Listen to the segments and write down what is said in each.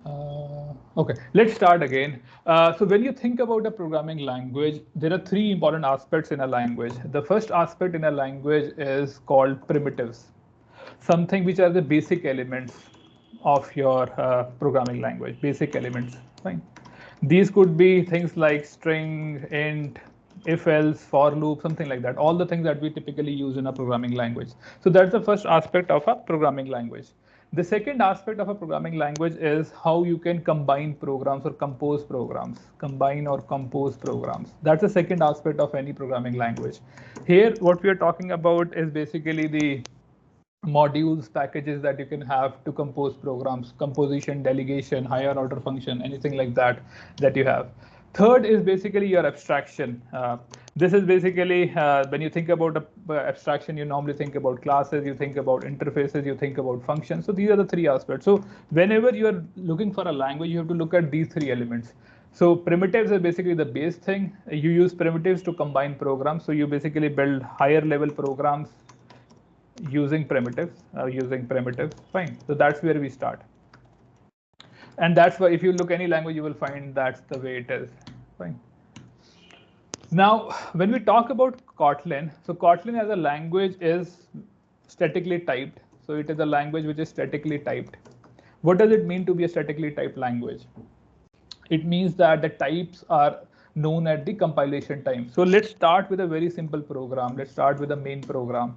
Okay, let's start again. So when you think about a programming language, there are three important aspects in a language. The first aspect in a language is called primitives, something which are the basic elements of your programming language, basic elements. Fine. These could be things like string, int, if else, for loop, something like that. All the things that we typically use in a programming language. So that's the first aspect of a programming language. The second aspect of a programming language is how you can combine programs or compose programs. Combine or compose programs. That's the second aspect of any programming language. Here, what we are talking about is basically the modules, packages that you can have to compose programs, composition, delegation, higher order function, anything like that that you have. Third is basically your abstraction. This is basically when you think about abstraction, you normally think about classes, you think about interfaces, you think about functions. So these are the three aspects. So whenever you are looking for a language, you have to look at these three elements. So primitives are basically the base thing. You use primitives to combine programs. So you basically build higher level programs using primitives. Fine. So that's where we start. And that's why if you look any language, you will find that's the way it is. Fine. Now, when we talk about Kotlin, so Kotlin as a language is statically typed. So it is a language which is statically typed. What does it mean to be a statically typed language? It means that the types are known at the compilation time. So let's start with a very simple program. Let's start with the main program.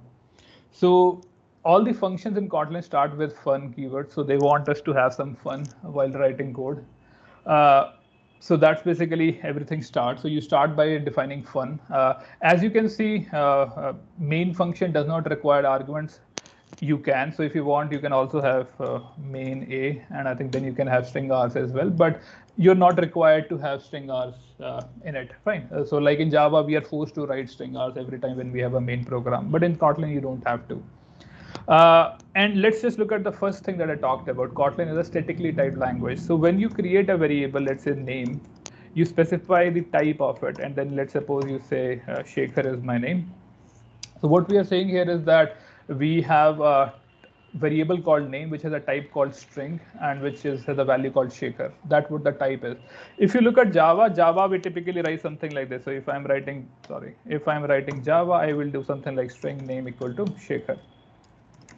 So all the functions in Kotlin start with fun keywords. So they want us to have some fun while writing code. So that's basically everything starts. So you start by defining fun. As you can see, main function does not require arguments. You can. So if you want, you can also have main A, and I think then you can have string R's as well. But you're not required to have string R's in it. Fine. So like in Java, we are forced to write string R's every time when we have a main program. But in Kotlin, you don't have to. And let's just look at the first thing that I talked about. Kotlin is a statically typed language. So when you create a variable, let's say name, you specify the type of it. And then let's suppose you say Shekhar is my name. So what we are saying here is that we have a variable called name, which has a type called string, and which has a value called shaker. That's what the type is. If you look at Java, we typically write something like this. So if I'm writing Java, I will do something like string name equal to shaker.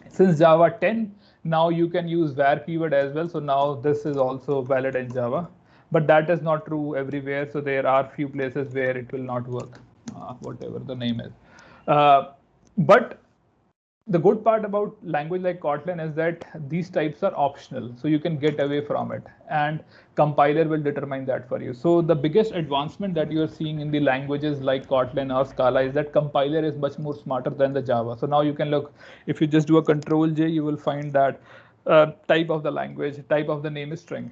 Since Java 10, now you can use var keyword as well. So now this is also valid in Java, but that is not true everywhere. So there are few places where it will not work, whatever the name is. But the good part about language like Kotlin is that these types are optional, so you can get away from it, and compiler will determine that for you. So the biggest advancement that you are seeing in the languages like Kotlin or Scala is that compiler is much more smarter than the Java. So now you can look, if you just do a Control J, you will find that type of the language, type of the name is string.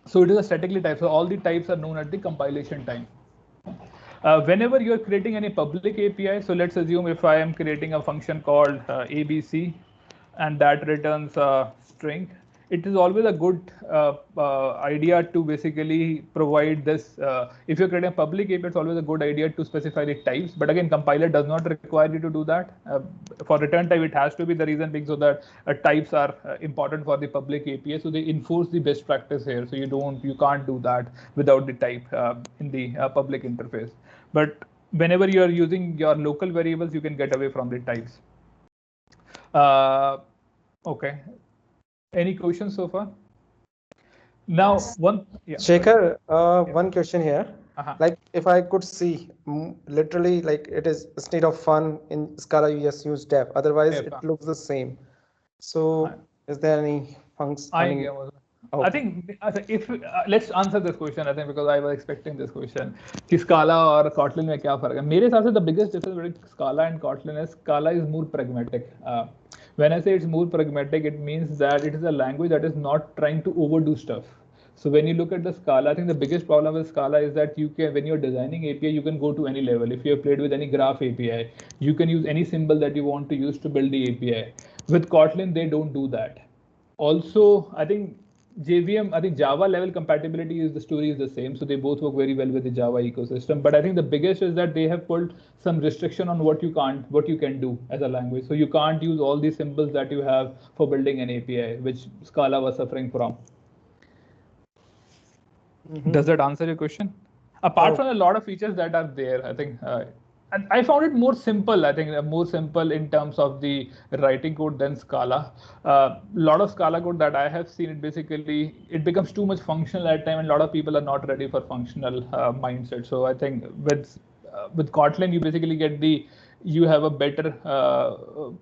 So it is a statically type. So all the types are known at the compilation time. Whenever you're creating any public API, so let's assume if I am creating a function called ABC and that returns a string, it is always a good idea to basically provide this. If you're creating a public API, it's always a good idea to specify the types. But again, compiler does not require you to do that. For return type, it has to be, the reason being so that types are important for the public API. So they enforce the best practice here. So you can't do that without the type in the public interface. But whenever you are using your local variables, you can get away from the types. Okay. Any questions so far? Now, Shekhar, one question here. Like if I could see literally like it is instead of fun in Scala, you just use def. Otherwise, it looks the same. So is there any function? I think if let's answer this question, I think, because I was expecting this question. कि Scala और Kotlin में क्या फर्क है? मेरे हिसाब से the biggest difference between Scala and Kotlin is Scala is more pragmatic. When I say it's more pragmatic, it means that it is a language that is not trying to overdo stuff. So when you look at the Scala, I think the biggest problem with Scala is that you can, when you're designing API, you can go to any level. If you have played with any graph API, you can use any symbol that you want to use to build the API. With Kotlin, they don't do that. Also, I think JVM, I think Java level compatibility is the story is the same. So they both work very well with the Java ecosystem. But I think the biggest is that they have put some restriction on what you can do as a language. So you can't use all these symbols that you have for building an API, which Scala was suffering from. Does that answer your question? Apart from a lot of features that are there, I think, and I found it more simple. I think more simple in terms of the writing code than Scala. A lot of Scala code that I have seen, it becomes too much functional at time, and a lot of people are not ready for functional mindset. So I think with Kotlin, you basically you have a better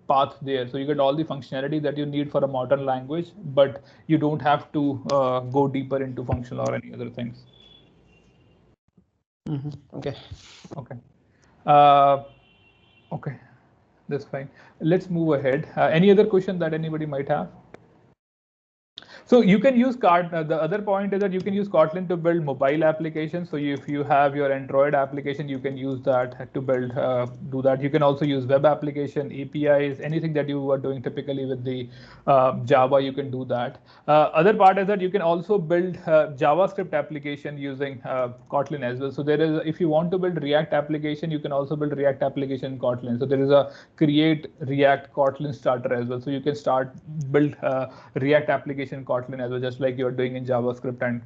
path there. So you get all the functionality that you need for a modern language, but you don't have to go deeper into functional or any other things. Okay. Okay. Okay. That's fine. Let's move ahead. Any other question that anybody might have? So you can use the other point is that you can use Kotlin to build mobile applications. So if you have your Android application, you can use that to build, do that. You can also use web application, APIs, anything that you are doing typically with the Java, you can do that. Other part is that you can also build JavaScript application using Kotlin as well. So if you want to build React application, you can also build React application in Kotlin. So there is a create React Kotlin starter as well. So you can build React application Kotlin as well, just like you're doing in JavaScript and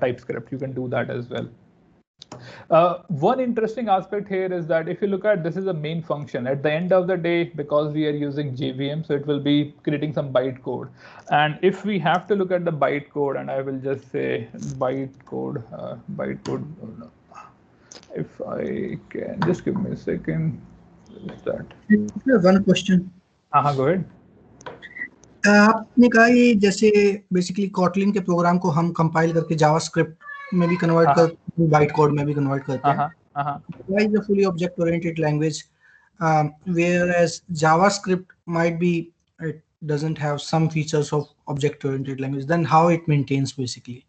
TypeScript. You can do that as well. One interesting aspect here is that if you look at this is a main function. At the end of the day, because we are using JVM, so it will be creating some bytecode. And if we have to look at the bytecode, and I will just say bytecode. If I can just give me a second. What is that? One question. Go ahead. आपने कहा ये जैसे basically Kotlin के programme को हम compile करके JavaScript में भी कन्वर्ट करते हैं, बाइट कोड में भी कन्वर्ट करते हैं. Why is a fully object oriented language whereas JavaScript might be it doesn't have some features of object oriented language, then how it maintains basically?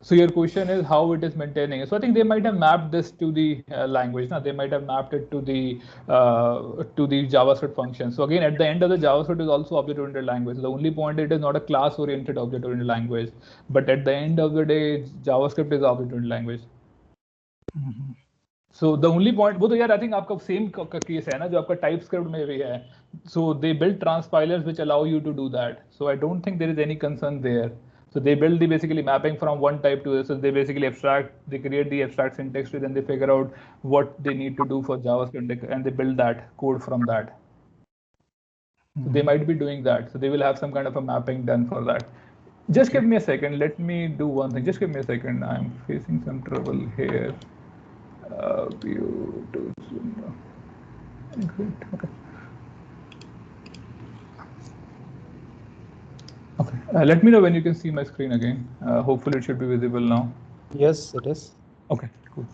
So your question is how it is maintaining. So I think they might have mapped this to the language. They might have mapped it to the JavaScript function. So again, at the end of the JavaScript is also object-oriented language. So the only point it is not a class-oriented object-oriented language, but at the end of the day, JavaScript is object-oriented language. So the only point, वो तो यार I think आपका same case है ना जो आपका TypeScript में भी है. So they build transpilers which allow you to do that. So I don't think there is any concern there. So they build the basically mapping from one type to this. So they basically they create the abstract syntax tree, then they figure out what they need to do for JavaScript and they build that code from that. So they might be doing that. So they will have some kind of a mapping done for that. Just give me a second. Let me do one thing. Just give me a second. I'm facing some trouble here. View to Zoom. Okay. Okay, let me know when you can see my screen again. Hopefully it should be visible now. Yes, it is. Okay, cool.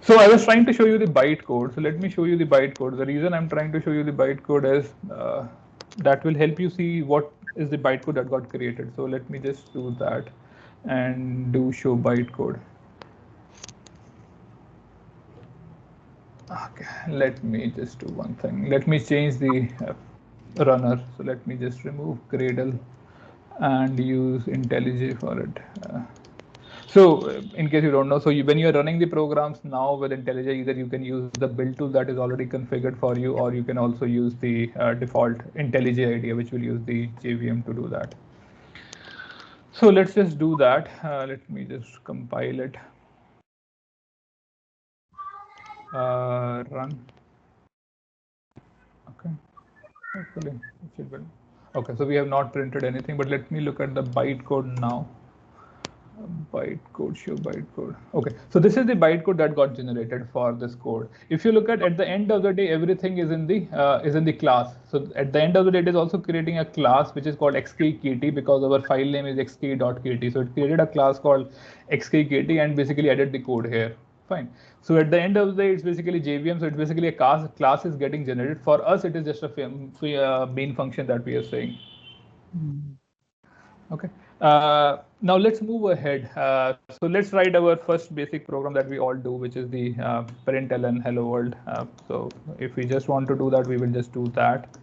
So I was trying to show you the bytecode. So let me show you the bytecode. The reason I'm trying to show you the bytecode is that will help you see what is the bytecode that got created. So let me just do that and do show bytecode. Okay, let me just do one thing. Let me change the runner. So let me just remove Gradle and use IntelliJ for it. So in case you don't know, so when you're running the programs now with IntelliJ, either you can use the build tool that is already configured for you, or you can also use the default IntelliJ IDEA, which will use the JVM to do that. So let's just do that. Let me just compile it. Run. Okay. Hopefully it should be. Okay, so we have not printed anything, but let me look at the bytecode now. Bytecode, show bytecode. Okay, so this is the bytecode that got generated for this code. If you look at the end of the day, everything is in the class. So at the end of the day, it is also creating a class which is called xkkt because our file name is xk.kt. So it created a class called xkkt and basically added the code here. Fine. So at the end of the day, it's basically JVM. So it's basically a class is getting generated. For us, it is just a main function that we are saying. Okay. Now let's move ahead. So let's write our first basic program that we all do, which is the println hello world. So if we just want to do that, we will just do that.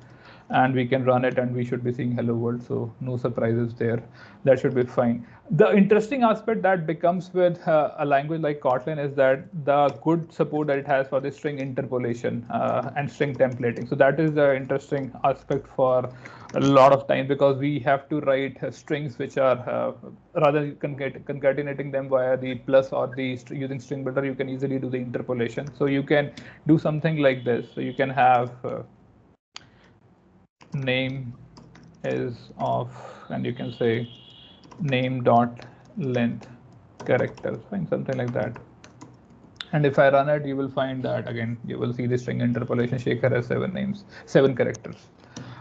and we can run it and we should be seeing hello world, so no surprises there. That should be fine. The interesting aspect that becomes with a language like Kotlin is that the good support that it has for the string interpolation and string templating. So that is the interesting aspect for a lot of time, because we have to write strings which are rather than concatenating them via the plus or the using string builder, you can easily do the interpolation. So you can do something like this. So you can have name is of, and you can say name dot length characters, fine, something like that. And if I run it, you will find that again you will see the string interpolation. Shekhar has 7 characters.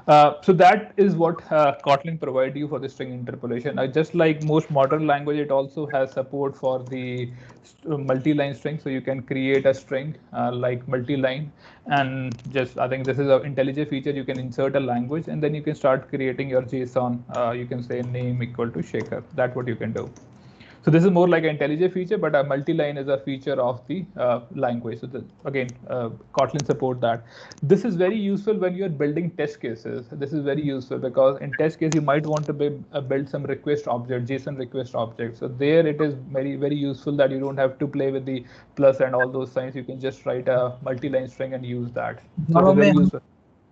So that is what Kotlin provides you for the string interpolation. Just like most modern language, it also has support for the multi-line string. So you can create a string like multi-line, and just I think this is an IntelliJ feature. You can insert a language and then you can start creating your JSON. You can say name equal to Shekhar. That's what you can do. So this is more like an IntelliJ feature, but a multi-line is a feature of the language. So again, Kotlin support that. This is very useful when you're building test cases. This is very useful because in test case, you might want to build some request object, JSON request object. So there it is very, very useful that you don't have to play with the plus and all those signs. You can just write a multi-line string and use that. So it's very useful.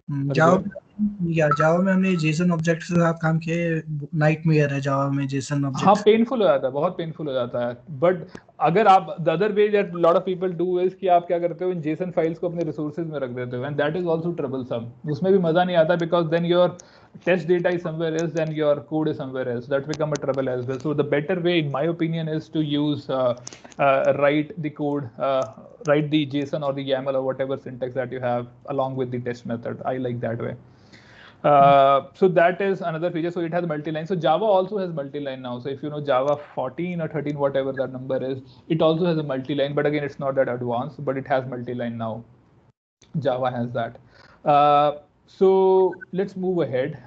जावा में हमने Jason object के साथ काम किए, nightmare है जावा में Jason object. हाँ, painful हो जाता है, बहुत पेनफुल हो जाता है. बट अगर आप the other way that lot of people do is कि आप क्या करते हो, इन जेसन फाइल्स को अपने रिसोर्सेज में रख देते हो, and that is also troublesome. उसमें भी मजा नहीं आता because then your test data is somewhere else, then your code is somewhere else. That become a trouble as well. So the better way, in my opinion, is to use write the code, write the JSON or the YAML or whatever syntax that you have along with the test method. I like that way. So that is another feature. So it has multi-line. So Java also has multi-line now. So if you know Java 14 or 13, whatever that number is, it also has a multi-line. But again, it's not that advanced, but it has multi-line now. Java has that. So let's move ahead.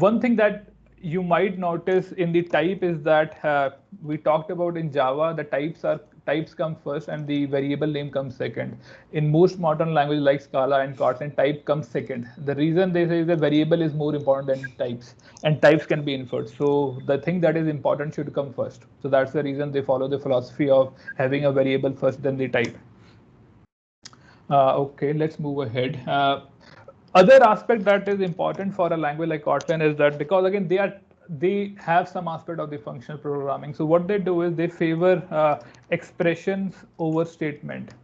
One thing that you might notice in the type is that we talked about in Java, the types come first and the variable name comes second. In most modern languages like Scala and Kotlin, type comes second. The reason they say the variable is more important than types, and types can be inferred. So the thing that is important should come first. So that's the reason they follow the philosophy of having a variable first, then the type. Okay, let's move ahead. Other aspect that is important for a language like Kotlin is that because again they have some aspect of the functional programming. So what they do is they favor expressions over statement.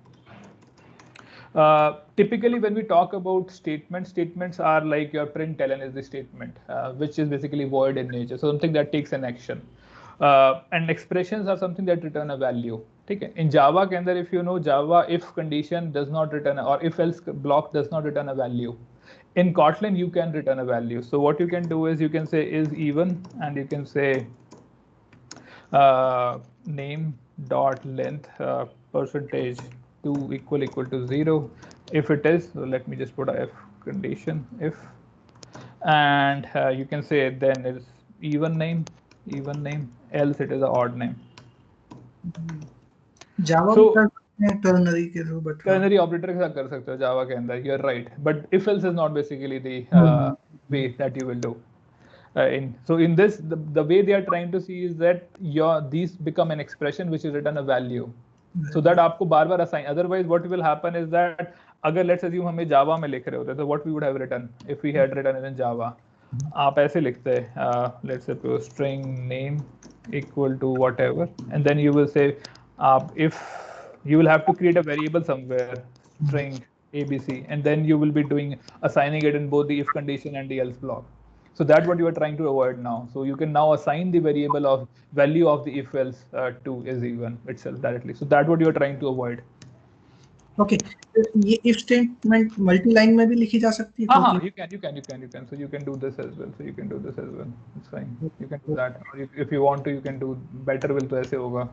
Typically, when we talk about statements are like your println is the statement, which is basically void in nature, so something that takes an action. And expressions are something that return a value. Okay. In Java के अंदर, if you know Java, if condition does not return or if else block does not return a value. In Kotlin, you can return a value. So what you can do is you can say is even, and you can say name dot length percentage 2 equal to 0. If it is, so let me just put a if condition if, and you can say then it's even name, else it is an odd name. Java so, ternary के through, but ternary operator के साथ कर सकते हो Java के अंदर. You're right, but if else is not basically the way that you will do. So in this, the way they are trying to see is that these become an expression which is return a value, so that आपको बार बार assign. Otherwise, what will happen is that अगर let's assume हमें Java में लिख रहे होते, so what we would have written if we had written it in Java, आप ऐसे लिखते let's suppose string name equal to whatever, and then you will say if you will have to create a variable somewhere, string ABC, and then you will be doing assigning it in both the if condition and the else block. So that's what you are trying to avoid now. So you can now assign the variable of value of the if else to is even itself directly. So that's what you are trying to avoid. Okay. ये if statement multi-line में भी लिखी जा सकती है? हाँ, you can. So you can do this as well. It's fine. You can do that. Or if you want to, you can do better will तो ऐसे होगा.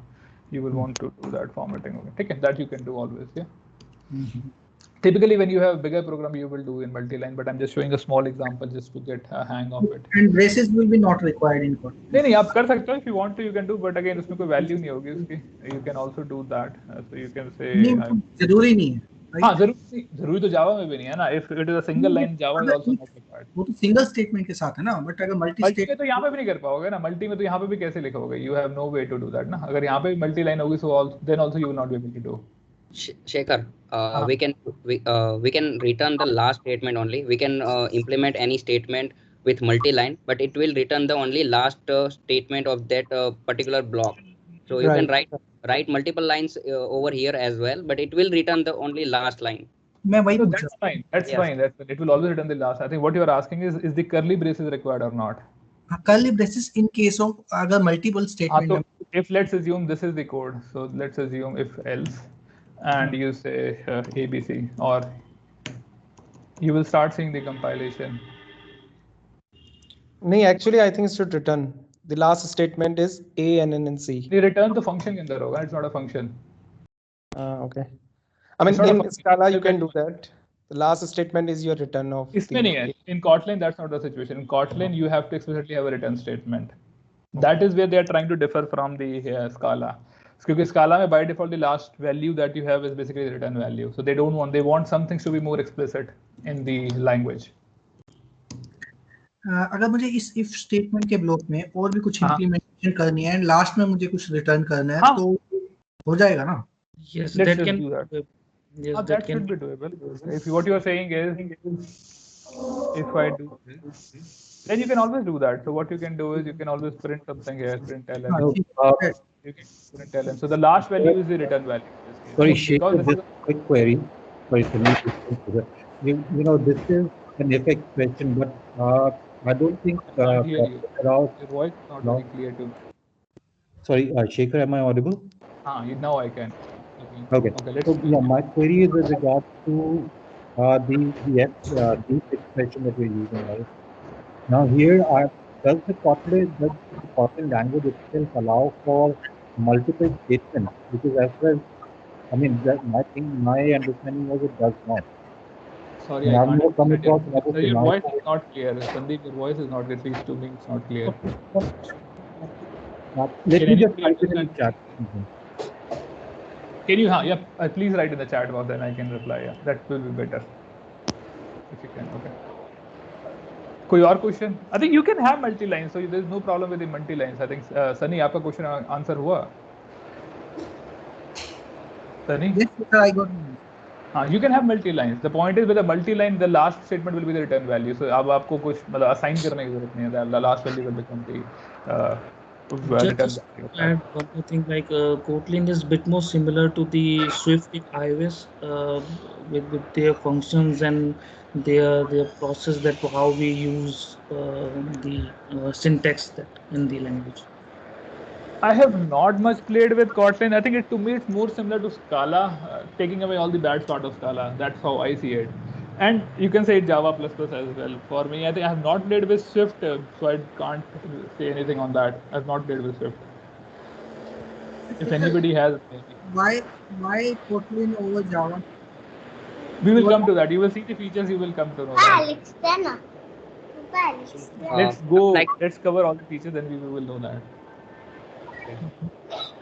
You will want to do that formatting. Okay, that you can do always. Yeah. Mm-hmm. Typically, when you have bigger program, you will do in multi-line. But I'm just showing a small example just to get a hang of it. And braces will be not required in Kotlin. नहीं, आप कर सकते हो. If you want to, you can do. But again, उसमें कोई value नहीं होगी उसकी. You can also do that. So you can say. नहीं, जरूरी नहीं है. हाँ जरूरी तो जावा में भी नहीं है ना. If it is a single line, Java is also not required. वो तो सिंगल स्टेटमेंट के साथ है ना, बट अगर मल्टी मल्टी में तो यहाँ पे भी नहीं कर पाओगे ना. मल्टी में तो यहाँ पे भी कैसे लिखोगे? You have no way to do that ना. अगर यहाँ पे मल्टी लाइन होगी, so then also you will not be able to do. Shekhar, we can return the last statement only. We can implement any statement with multi-line, but it will return the only last statement of that particular block. So you can write multiple lines over here as well, but it will return the only last line. So that's fine. That's fine. It will always return the last. I think what you are asking is the curly braces required or not? Curly braces in case of अगर multiple statement. So if let's assume this is the code, so let's assume if else, and you say ABC, or you will start seeing the compilation. No, actually I think it should return. The last statement is A, N, N, and C. They return the function in there, it's not a function. Okay. I mean, in Scala you can do that. The last statement is your return of. In Kotlin, that's not the situation. In Kotlin, you have to explicitly have a return statement. That is where they are trying to differ from the Scala. Because Scala, by default, the last value that you have is basically the return value. So they want some things to be more explicit in the language. अगर मुझे इस if statement के block में और भी कुछ implementation करनी है, लास्ट में मुझे कुछ रिटर्न करना है, तो हो जाएगा ना? Yes, that can do that. Yes, that should be doable. If what you are saying is, if I do this, then you can always do that. So what you can do is you can always print something here, print ln. You can print ln. So the last value is the return value. Sorry, Shekhar, just a quick query. Sorry, you know, this is an effect question, but I don't think your voice is not very clear to me. Sorry, Shekhar, am I audible? Now I can. Okay. So yeah, my query is with regard to the expression that we're using, right? Now here, does the Kotlin language itself allow for multiple statements? Because as well, I mean, my understanding was it does not. Sorry, I can't come across. Your voice is not clear. Sandeep, your voice is not, at least to me, it's not clear. Let me just type it in the chat. Can you, please write in the chat box, then I can reply. Yeah, that will be better. If you can, okay. कोई और question? I think you can have multi-line, so there's no problem with the multi-lines. I think Sunny, आपका question answer हुआ? Sunny? Yes, I got it. You can have multi-lines. The point is with a multi-line, the last statement will be the return value. So अब आपको कुछ मतलब assign करने की जरूरत नहीं है. The last value will become the just add one more thing, like Kotlin is a bit more similar to the Swift in iOS with their functions and their process, that how we use the syntax that in the language. I have not much played with Kotlin. I think to me it's more similar to Scala, taking away all the bad part of Scala. That's how I see it. And you can say Java++ as well. For me, I think I have not played with Swift, so I can't say anything on that. I have not played with Swift. If anybody has, why Kotlin over Java? We will come to that. You will see the features. You will come to know that. Let's cover all the features, then we will know that.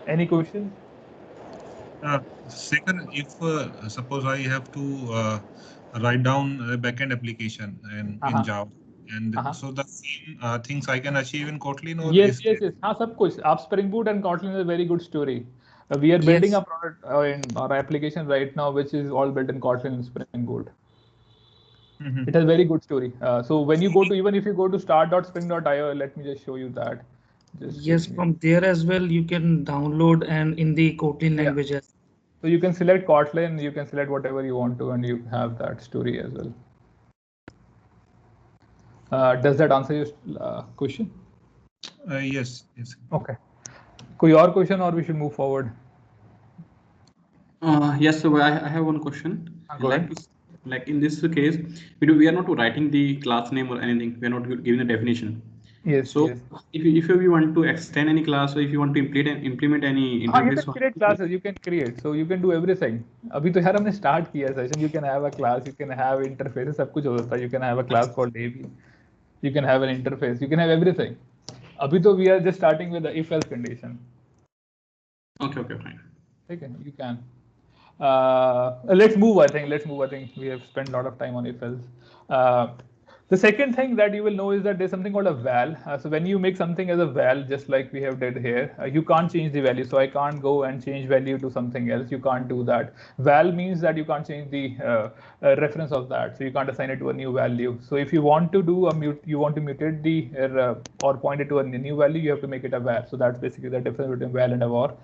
Any questions? Second, if suppose I have to write down a backend application in Java, and so the same things I can achieve in Kotlin, or yes. सब कुछ. आप Spring Boot and Kotlin is a very good story. We are building a product in our application right now, which is all built in Kotlin and Spring Boot. It has very good story. So when you go to, even if you go to start.spring.io, let me just show you that. Yes, from there as well you can download and in the Kotlin language. So you can select Kotlin, you can select whatever you want to, and you have that story as well. Does that answer your question? Yes. Okay. कोई और question or we should move forward? Yes, so I have one question. Like in this case, we are not writing the class name or anything. We are not giving the definition. Yes. So if you want to extend any class, or if you want to implement any interface, you can create classes. You can create. So you can do everything. अभी तो यार हमने start किया session. You can have a class. You can have interfaces. सब कुछ हो सकता है. You can have a class called AB. You can have an interface. You can have everything. अभी तो we are just starting with the if-else condition. Okay, fine. Okay, you can. Let's move. I think we have spent a lot of time on Ifelse. The second thing that you will know is that there's something called a val. So when you make something as a val, just like we have did here, you can't change the value. So I can't go and change value to something else. You can't do that. Val means that you can't change the reference of that. So you can't assign it to a new value. So if you want to do a you want to mutate the or point it to a new value, you have to make it a var. So that's basically the difference between val and a var.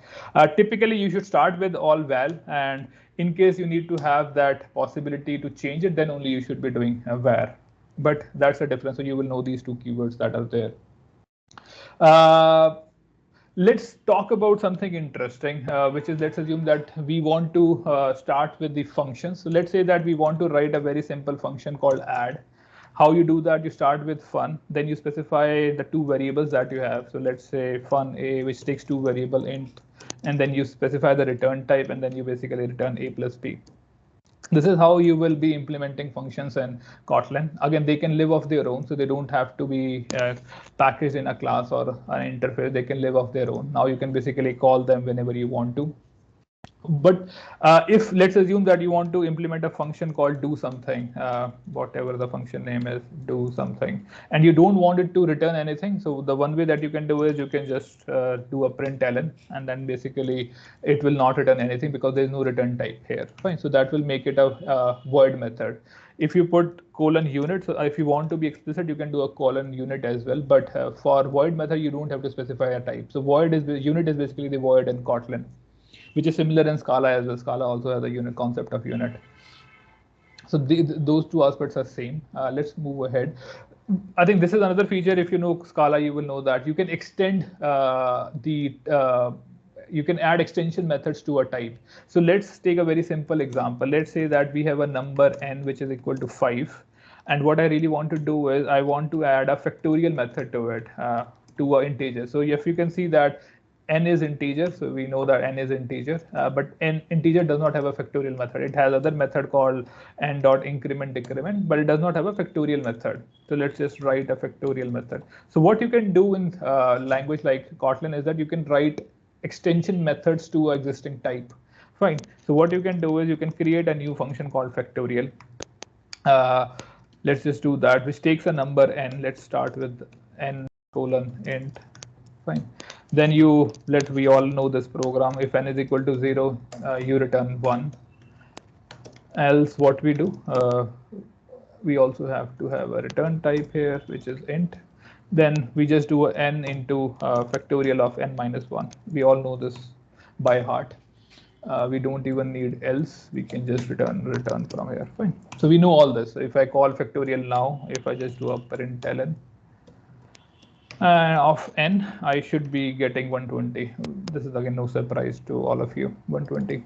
Typically, you should start with all val, and in case you need to have that possibility to change it, then only you should be doing a var. But that's the difference. So you will know these two keywords that are there. Let's talk about something interesting, which is, let's assume that we want to start with the functions. So let's say that we want to write a very simple function called add. How you do that? You start with fun, then you specify the two variables that you have. So let's say fun a, which takes two variable int, and then you specify the return type, and then you basically return a plus b. This is how you will be implementing functions in Kotlin. Again, they can live off their own, so they don't have to be packaged in a class or an interface. They can live off their own. Now you can basically call them whenever you want to. But if let's assume that you want to implement a function called do something, whatever the function name is, do something, and you don't want it to return anything. So the one way that you can do is you can just do a println, and then basically it will not return anything because there is no return type here. Fine. So that will make it a void method. If you put :unit, so if you want to be explicit, you can do a :unit as well. But for void method, you don't have to specify a type. So unit is basically the void in Kotlin, which is similar in Scala as well. Scala also has a unit concept of unit. So those two aspects are same. Let's move ahead. I think this is another feature. If you know Scala, you will know that you can extend you can add extension methods to a type. So let's take a very simple example. Let's say that we have a number n which is equal to 5. And what I really want to do is I want to add a factorial method to it, to an integer. So if you can see that n is integer, so we know that n is integer, but integer does not have a factorial method. It has other method called n.increment decrement, but it does not have a factorial method. So let's just write a factorial method. So what you can do in language like Kotlin is that you can write extension methods to an existing type. Fine. So what you can do is you can create a new function called factorial. Let's just do that, which takes a number n. Let's start with n:'int. Fine. Then we all know this program. If n is equal to 0, you return 1. Else what we do, we also have to have a return type here, which is int. Then we just do n into factorial of n minus 1. We all know this by heart. We don't even need else. We can just return from here. Fine. So we know all this. So if I call factorial now, if I just do a println of n, I should be getting 120. This is again no surprise to all of you, 120.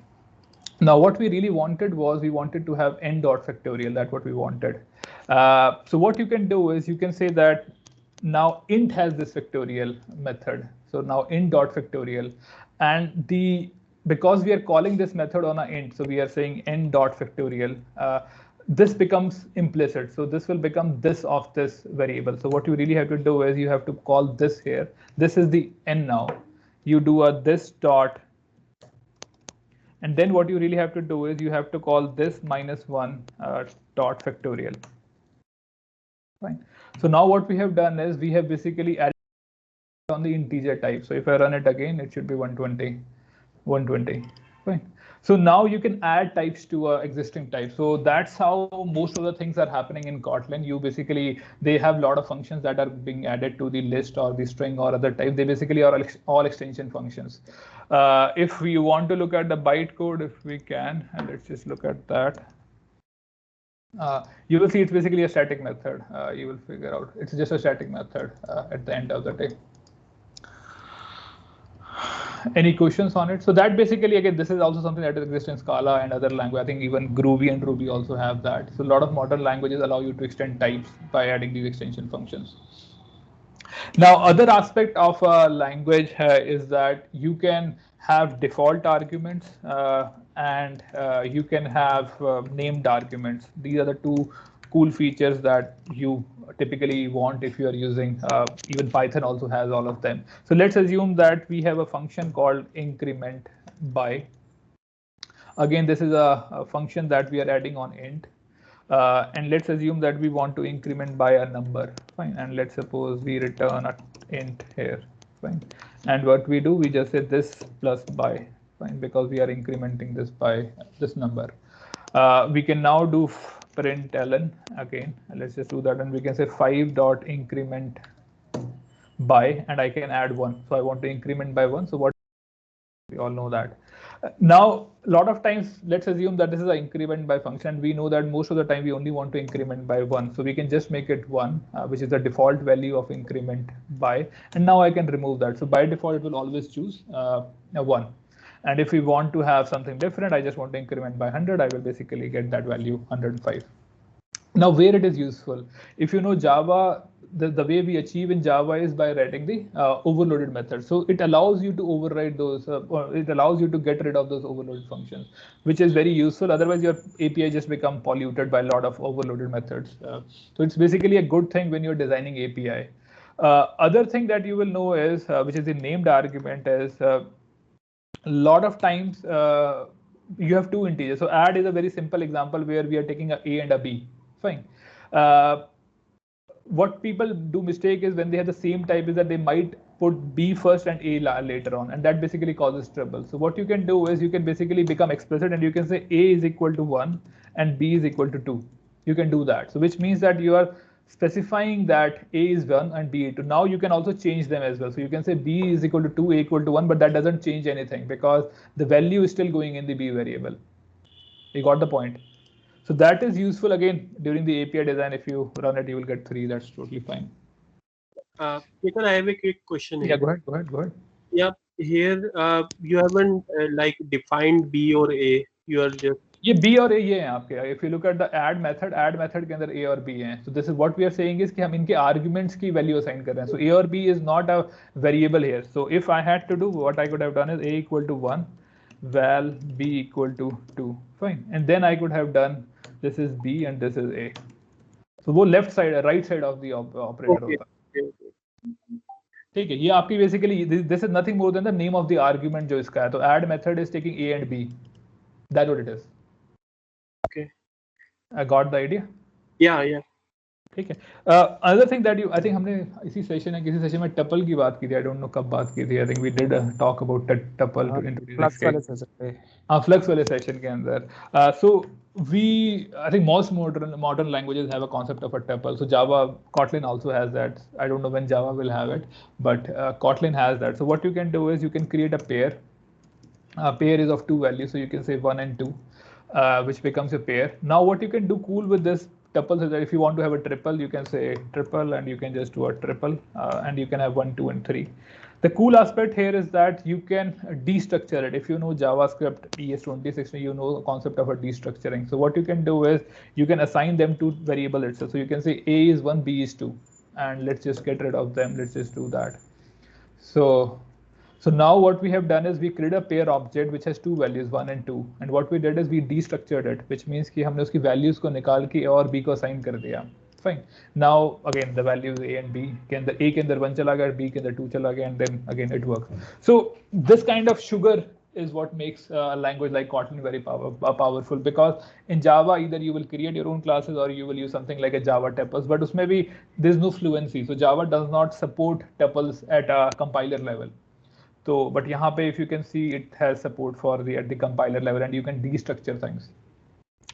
Now what we really wanted was we wanted to have n.factorial. That's what we wanted. So what you can do is you can say that now int has this factorial method. So now int.factorial, and because we are calling this method on an int, so we are saying n.factorial. This becomes implicit. So this will become this of this variable. So what you really have to do is you have to call this here. This is the n now. You do a this dot. And then what you really have to do is you have to call this -1 dot factorial. Fine. So now what we have done is we have basically added on the integer type. So if I run it again, it should be 120. 120. Fine. So now you can add types to an existing type. So that's how most of the things are happening in Kotlin. They have a lot of functions that are being added to the list or the string or other type. They basically are all extension functions. If we want to look at the bytecode, if we can, and let's just look at that. You will see it's basically a static method. You will figure out it's just a static method at the end of the day. Any questions on it? So that basically, again, this is also something that exists in Scala and other language. I think even Groovy and Ruby also have that. So a lot of modern languages allow you to extend types by adding these extension functions. Now, other aspect of a language is that you can have default arguments and you can have named arguments. These are the two cool features that you typically want if you are using, even Python also has all of them. So let's assume that we have a function called increment by. Again, this is a function that we are adding on int. And let's assume that we want to increment by a number. Fine. And let's suppose we return a int here. Fine. And what we do, we just say this plus by. Fine. Because we are incrementing this by this number. We can now do println again. Let's just do that, and we can say 5 dot increment by, and I can add 1. So I want to increment by 1. So what we all know that. Now, a lot of times, let's assume that this is an increment by function. We know that most of the time we only want to increment by 1. So we can just make it 1, which is the default value of increment by. And now I can remove that. So by default, it will always choose 1. And if we want to have something different, I just want to increment by 100, I will basically get that value 105. Now, where it is useful, if you know Java, the way we achieve in Java is by writing the overloaded method. So it allows you to override those, or it allows you to get rid of those overloaded functions, which is very useful. Otherwise, your API just become polluted by a lot of overloaded methods. So it's basically a good thing when you're designing API. Other thing that you will know is, which is the named argument, is a lot of times you have two integers. So add is a very simple example where we are taking a and a b. Fine. What people do mistake is when they have the same type is that they might put b first and a later on, and that basically causes trouble. So what you can do is you can basically become explicit and you can say a is equal to 1 and b is equal to 2. You can do that. So which means that you are specifying that a is 1 and b is 2. Now you can also change them as well. So you can say b is equal to 2, a equal to 1, but that doesn't change anything because the value is still going in the b variable. You got the point? So that is useful again during the API design. If you run it, you will get 3. That's totally fine. Ketan, I have a quick question here. Yeah, go ahead. Yeah, here you haven't like defined B or A. You are just B or A ये हैं आपके. If you look at the add method के अंदर A और B हैं. So this is what we are saying is कि हम इनके arguments की value assign कर रहे हैं. So A or B is not a variable here. So if I had to do, what I could have done is A equal to 1, val B equal to 2. Fine. And then I could have done this is B and this is A. So वो left side, right side of the operator होता है. ठीक है, ये आपकी basically this is nothing more than the name of the argument जो इसका है. तो add method is taking A and B. That's what it is. Okay. I got the idea. Yeah. ठीक है. Another thing that I think हमने इसी session में किसी सेशन में tuple की बात की थी. I don't know कब बात की थी. I think we did talk about tuple to introduce. Flux वाले सेशन पे. Flux वाले सेशन के अंदर. So I think most modern languages have a concept of a tuple. So Java, Kotlin also has that. I don't know when Java will have it, but Kotlin has that. So what you can do is you can create a pair. A pair is of 2 values, so you can say 1 and 2, which becomes a pair. Now what you can do cool with this tuple is that if you want to have a triple, you can say triple and you can just do a triple, and you can have 1, 2, and 3. The cool aspect here is that you can destructure it. If you know JavaScript ES 2016, you know the concept of a destructuring. So what you can do is you can assign them to variable itself. So you can say A is 1, B is 2, and let's just get rid of them. Let's just do that. So now what we have done is we create a pair object which has 2 values, 1 and 2. And what we did is we destructured it, which means कि हमने उसकी values को निकाल के A और B को assign कर दिया. Fine. Now again the values A and B के अंदर A के अंदर 1 चला गया, B के अंदर 2 चला गया, and then again it works. So this kind of sugar is what makes a language like Kotlin very powerful, because in Java either you will create your own classes or you will use something like a Java tuples, but उसमें भी there's no fluency. So Java does not support tuples at a compiler level. So, but यहाँ पे if you can see it has support for at the compiler level, and you can destructure things.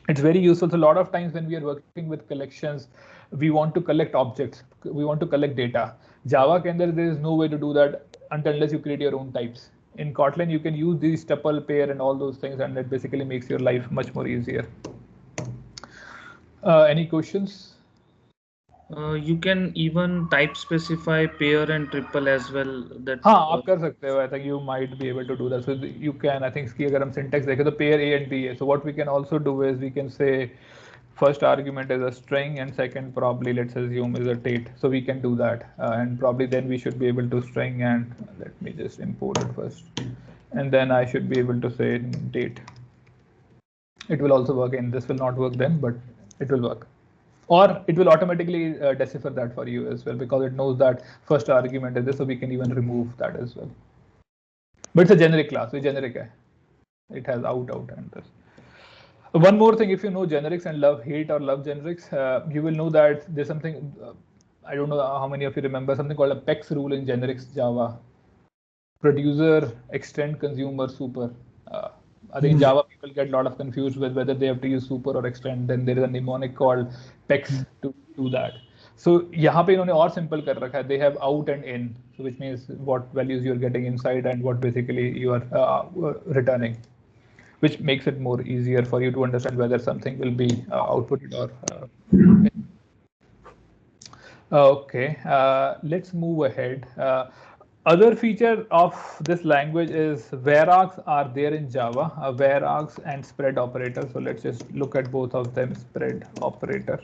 It's very useful. So a lot of times when we are working with collections, we want to collect objects, we want to collect data. Java के अंदर there is no way to do that unless you create your own types. In Kotlin you can use these tuple, pair, and all those things, and it basically makes your life much more easier. Any questions? You can even type specify pair and triple as well. That हाँ आप कर सकते हो. I think you might be able to do that. So you can, I think इसकी अगर हम syntax देखें तो pair A and B है. So what we can also do is we can say first argument is a string and second probably let's assume is a date. So we can do that, and probably then we should be able to string, and let me just import it first, and then I should be able to say date. It will also work, and this will not work then, but it will work. Or it will automatically decipher that for you as well, because it knows that first argument is this, so we can even remove that as well. But it's a generic class, so generic hai. it has out and this. One more thing, if you know generics and hate or love generics, you will know that there's something, I don't know how many of you remember something called a PEX rule in generics Java. Producer, extend, consumer, super. I think in Java people get a lot of confused with whether they have to use super or extend. Then there is a mnemonic called PEX to do that. So यहाँ पे इन्होंने और simple कर रखा है. They have out and in, so which means what values you are getting inside and what basically you are returning, which makes it more easier for you to understand whether something will be outputted or. Okay, let's move ahead. Other feature of this language is Vargs are there in Java, Vargs and spread operator. So let's just look at both of them, spread operator.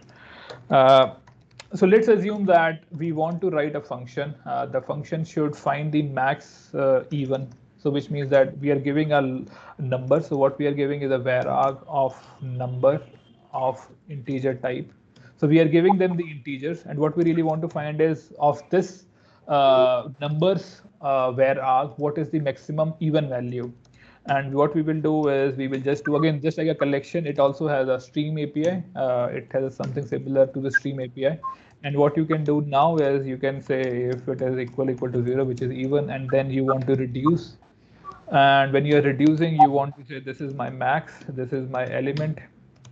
So let's assume that we want to write a function. The function should find the max even. So which means that we are giving a number. So what we are giving is a vararg of number of integer type. So we are giving them the integers, and what we really want to find is of this numbers vararg, what is the maximum even value. And what we will do is we will just do, again, just like a collection, it also has a stream API. It has something similar to the stream API. And what you can do now is you can say if it is equal to 0, which is even, and then you want to reduce. And when you are reducing, you want to say this is my max, this is my element.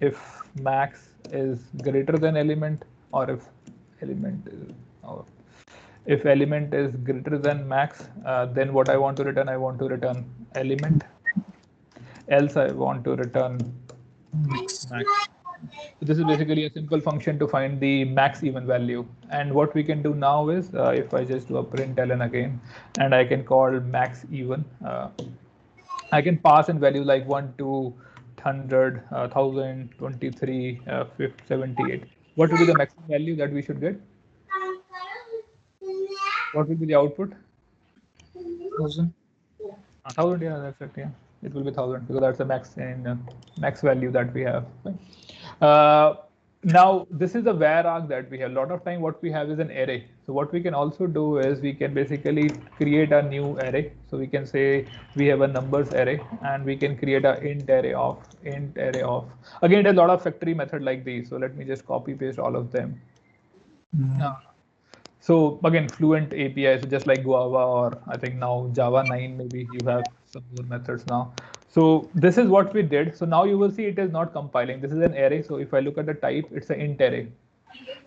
If max is greater than element, or if element is greater than max, then what I want to return, I want to return element. Else I want to return max. So this is basically a simple function to find the max even value. And what we can do now is if I just do a println again, and I can call max even, I can pass in value like 1, 2, 100, 1000, 23, 78. What will be the maximum value that we should get? What will be the output? 1000. 1000, yeah, that's it. Yeah, it will be 1000 because that's the max in max value that we have. Now this is a vararg that we have. A lot of time what we have is an array. So what we can also do is we can basically create a new array. So we can say we have a numbers array, and we can create a int array of. Again, there's a lot of factory method like these. So let me just copy paste all of them. So again, Fluent API, so just like Guava, or I think now Java 9, maybe you have some more methods now. So this is what we did. So now you will see it is not compiling. This is an array. So if I look at the type, it's an int array.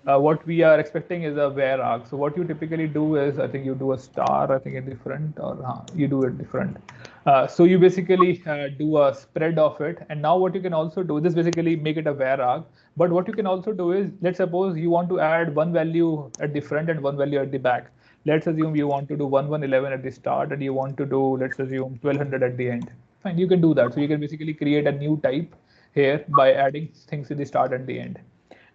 What we are expecting is a vararg. So what you typically do is, I think you do a star, I think in the front, or you do it different. So you basically do a spread of it. And now what you can also do, this basically make it a vararg. But what you can also do is, let's suppose you want to add one value at the front and one value at the back. Let's assume you want to do 1111 at the start, and you want to do, let's assume 1200 at the end. Fine, you can do that. So you can basically create a new type here by adding things at the start and the end.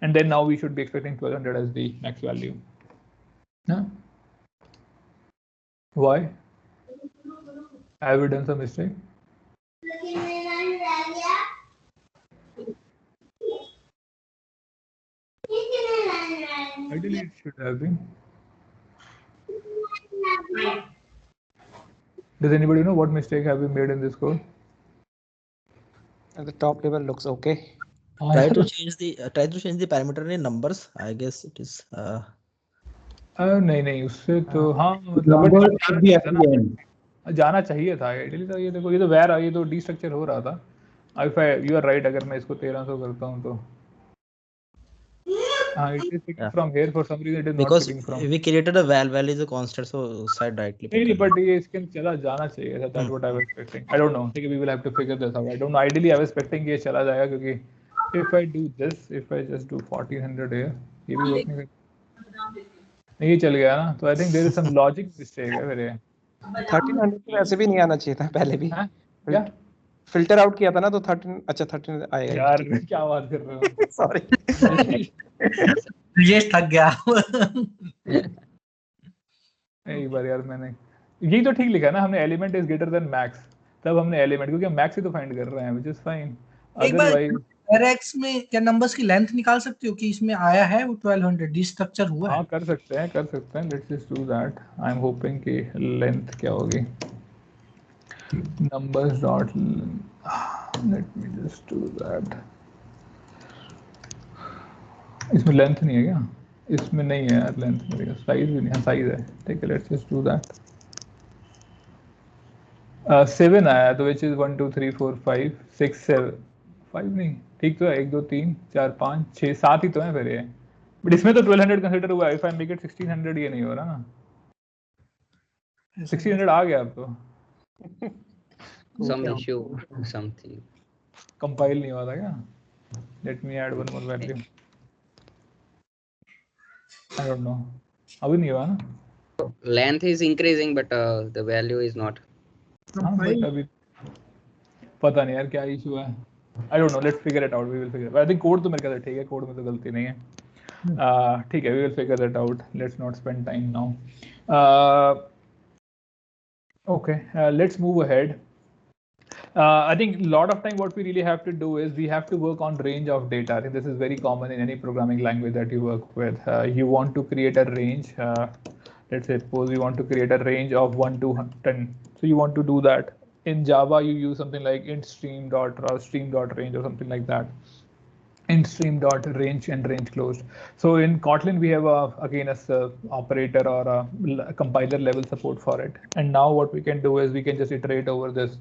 And then now we should be expecting 1200 as the max value. Huh? Why? Have we done some mistake? Ideally, it should have been. Does anybody know what mistake have we made in this code? At the top level looks okay. Try to change the parameter in numbers. I guess it is. नहीं उससे तो हाँ मतलब जाना चाहिए था ideally. तो ये देखो, ये तो वैर, ये तो डीस्ट्रक्चर हो रहा था। If you are right, अगर मैं इसको 1300 करता हूँ तो it is picking from here. For some reason it is not picking from. Because we created a val is a constant, so side directly. नहीं, but ये इसके चला जाना चाहिए था. That's what I was expecting. I don't know. We will have to figure this out. I don't know. Ideally, I was expecting ये चला जाएगा, क्योंकि if I do this, if I just do 1400 here, ये भी work नहीं करता. नहीं, चल गया ना. So I think there is some logic mistake है मेरे. 1300 तो वैसे भी नहीं आना चाहिए था पहले भी. क्या? फिल्टर आउट किया था ना, तो 13, अच्छा 13 आएगा. यार क्या बात कर रहे हो? सॉरी. ये थक गया. एक बार यार मैंने यही तो ठीक लिखा ना हमने, element is greater than max. तब हमने एलिमेंट, क्योंकि हम मैक्स ही तो फाइंड कर रहे हैं, which is fine. Otherwise RX में क्या नंबर्स की लेंथ निकाल सकते हो कि इसमें आया है वो 1200 डिस्ट्रक्चर हुआ है? हाँ कर सकते हैं. Let's just do that. I am hoping कि लेंथ क्या होगी. numbers dot, let me just do that. इसमें लेंथ नहीं है क्या? इसमें नहीं है यार लेंथ, मेरे साइज भी नहीं है, साइज है, ठीक है, लेट्स जस्ट डू दैट. 7 आया तो विच इज 1 2 3 4 5 6 7 5 नहीं, ठीक तो है, 1 2 3 4 5 6 7 ही तो है फिर ये, बट इसमें तो 1200 कंसीडर हुआ है. इफ आई मेक इट 1600 ये नहीं हो रहा ना, 1600 आ गया अब तो. Some issue, something. कंपाइल नहीं हुआ था क्या? Let me add one more value. I don't know. अभी नहीं हुआ ना? Length is increasing, but the value is not. हाँ, but अभी पता नहीं यार क्या इशू है. I don't know. Let's figure it out. We will figure it. But I think code तो मेरे ख्याल से ठीक है. Code में तो गलती नहीं है. ठीक है. We will figure it out. Let's not spend time now. Okay. Let's move ahead. I think a lot of time what we really have to do is we have to work on range of data. I think this is very common in any programming language that you work with. You want to create a range. Let's say suppose you want to create a range of 1 to 10. So you want to do that. In Java, you use something like int stream dot or stream dot range or something like that. Int stream dot range and range closed. So in Kotlin, we have again a operator or a compiler level support for it. And now what we can do is we can just iterate over this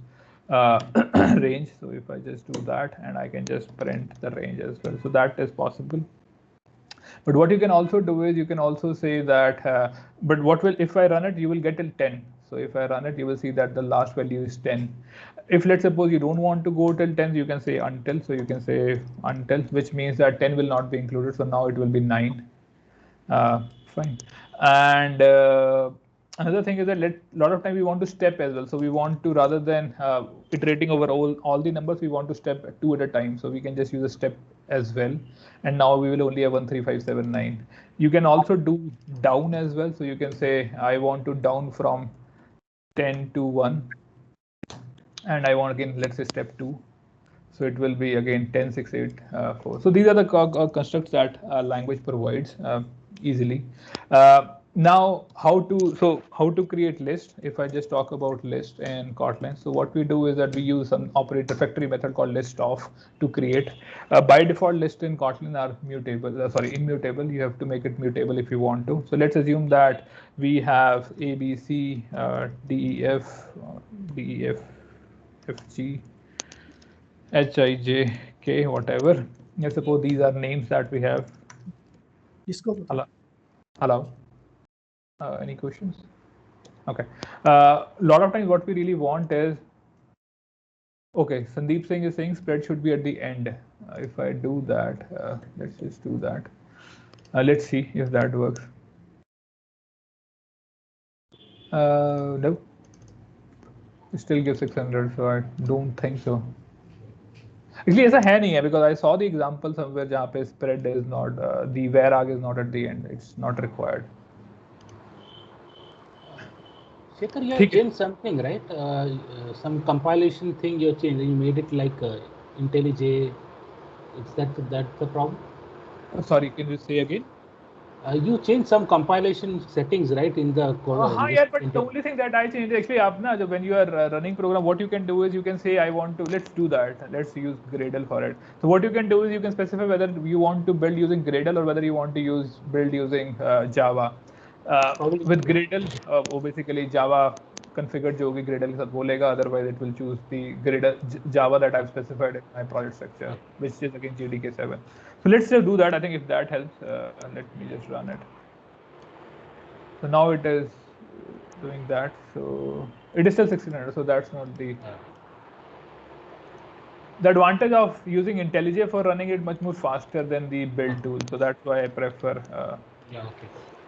range. So if I just do that, and I can just print the range as well. So that is possible. But what you can also do is you can also say that, but what will, if I run it, you will get till 10. So if I run it, you will see that the last value is 10. If let's suppose you don't want to go till 10, you can say until. So you can say until, which means that 10 will not be included. So now it will be 9. Fine. And another thing is that a lot of time we want to step as well. So we want to, rather than iterating over all the numbers, we want to step 2 at a time. So we can just use a step as well. And now we will only have 1 3 5 7 9. You can also do down as well. So you can say I want to down from 10 to 1. And I want again, let's say step 2. So it will be again 10 6 8 4. So these are the constructs that language provides easily. Now how to create list. If I just talk about list in Kotlin, so what we do is that we use some operator factory method called list of to create. By default, list in Kotlin are mutable. Immutable. You have to make it mutable if you want to. So let's assume that we have A B C D E F F G H I J K whatever. Let's suppose these are names that we have. Hello. Any questions? Okay. Lot of times what we really want is, okay, Sandeep Singh is saying spread should be at the end. If I do that, let's just do that. Let's see if that works. No. Still give 600, so I don't think so. Actually, ऐसा है नहीं है, because I saw the example somewhere जहाँ पे spread is not, the Varg is not at the end. It's not required. Shekhar, you have changed something, right? Some compilation thing you changed. You made it like IntelliJ. Is that the problem? Sorry, can you say again? You changed some compilation settings, right, in the code. Yeah, but the only thing that I changed, actually, when you are running program, what you can do is you can say, I want to, let's do that. Let's use Gradle for it. So what you can do is you can specify whether you want to build using Gradle or whether you want to build using Java. With Gradle, basically Java configured जो होगी Gradle के साथ बोलेगा, otherwise it will choose the Gradle Java that I've specified in my project structure, which is again JDK7. So let's just do that. I think if that helps, let me just run it. So now it is doing that. So it is still 1600. So that's not the advantage of using IntelliJ for running it much more faster than the build tool. So that's why I prefer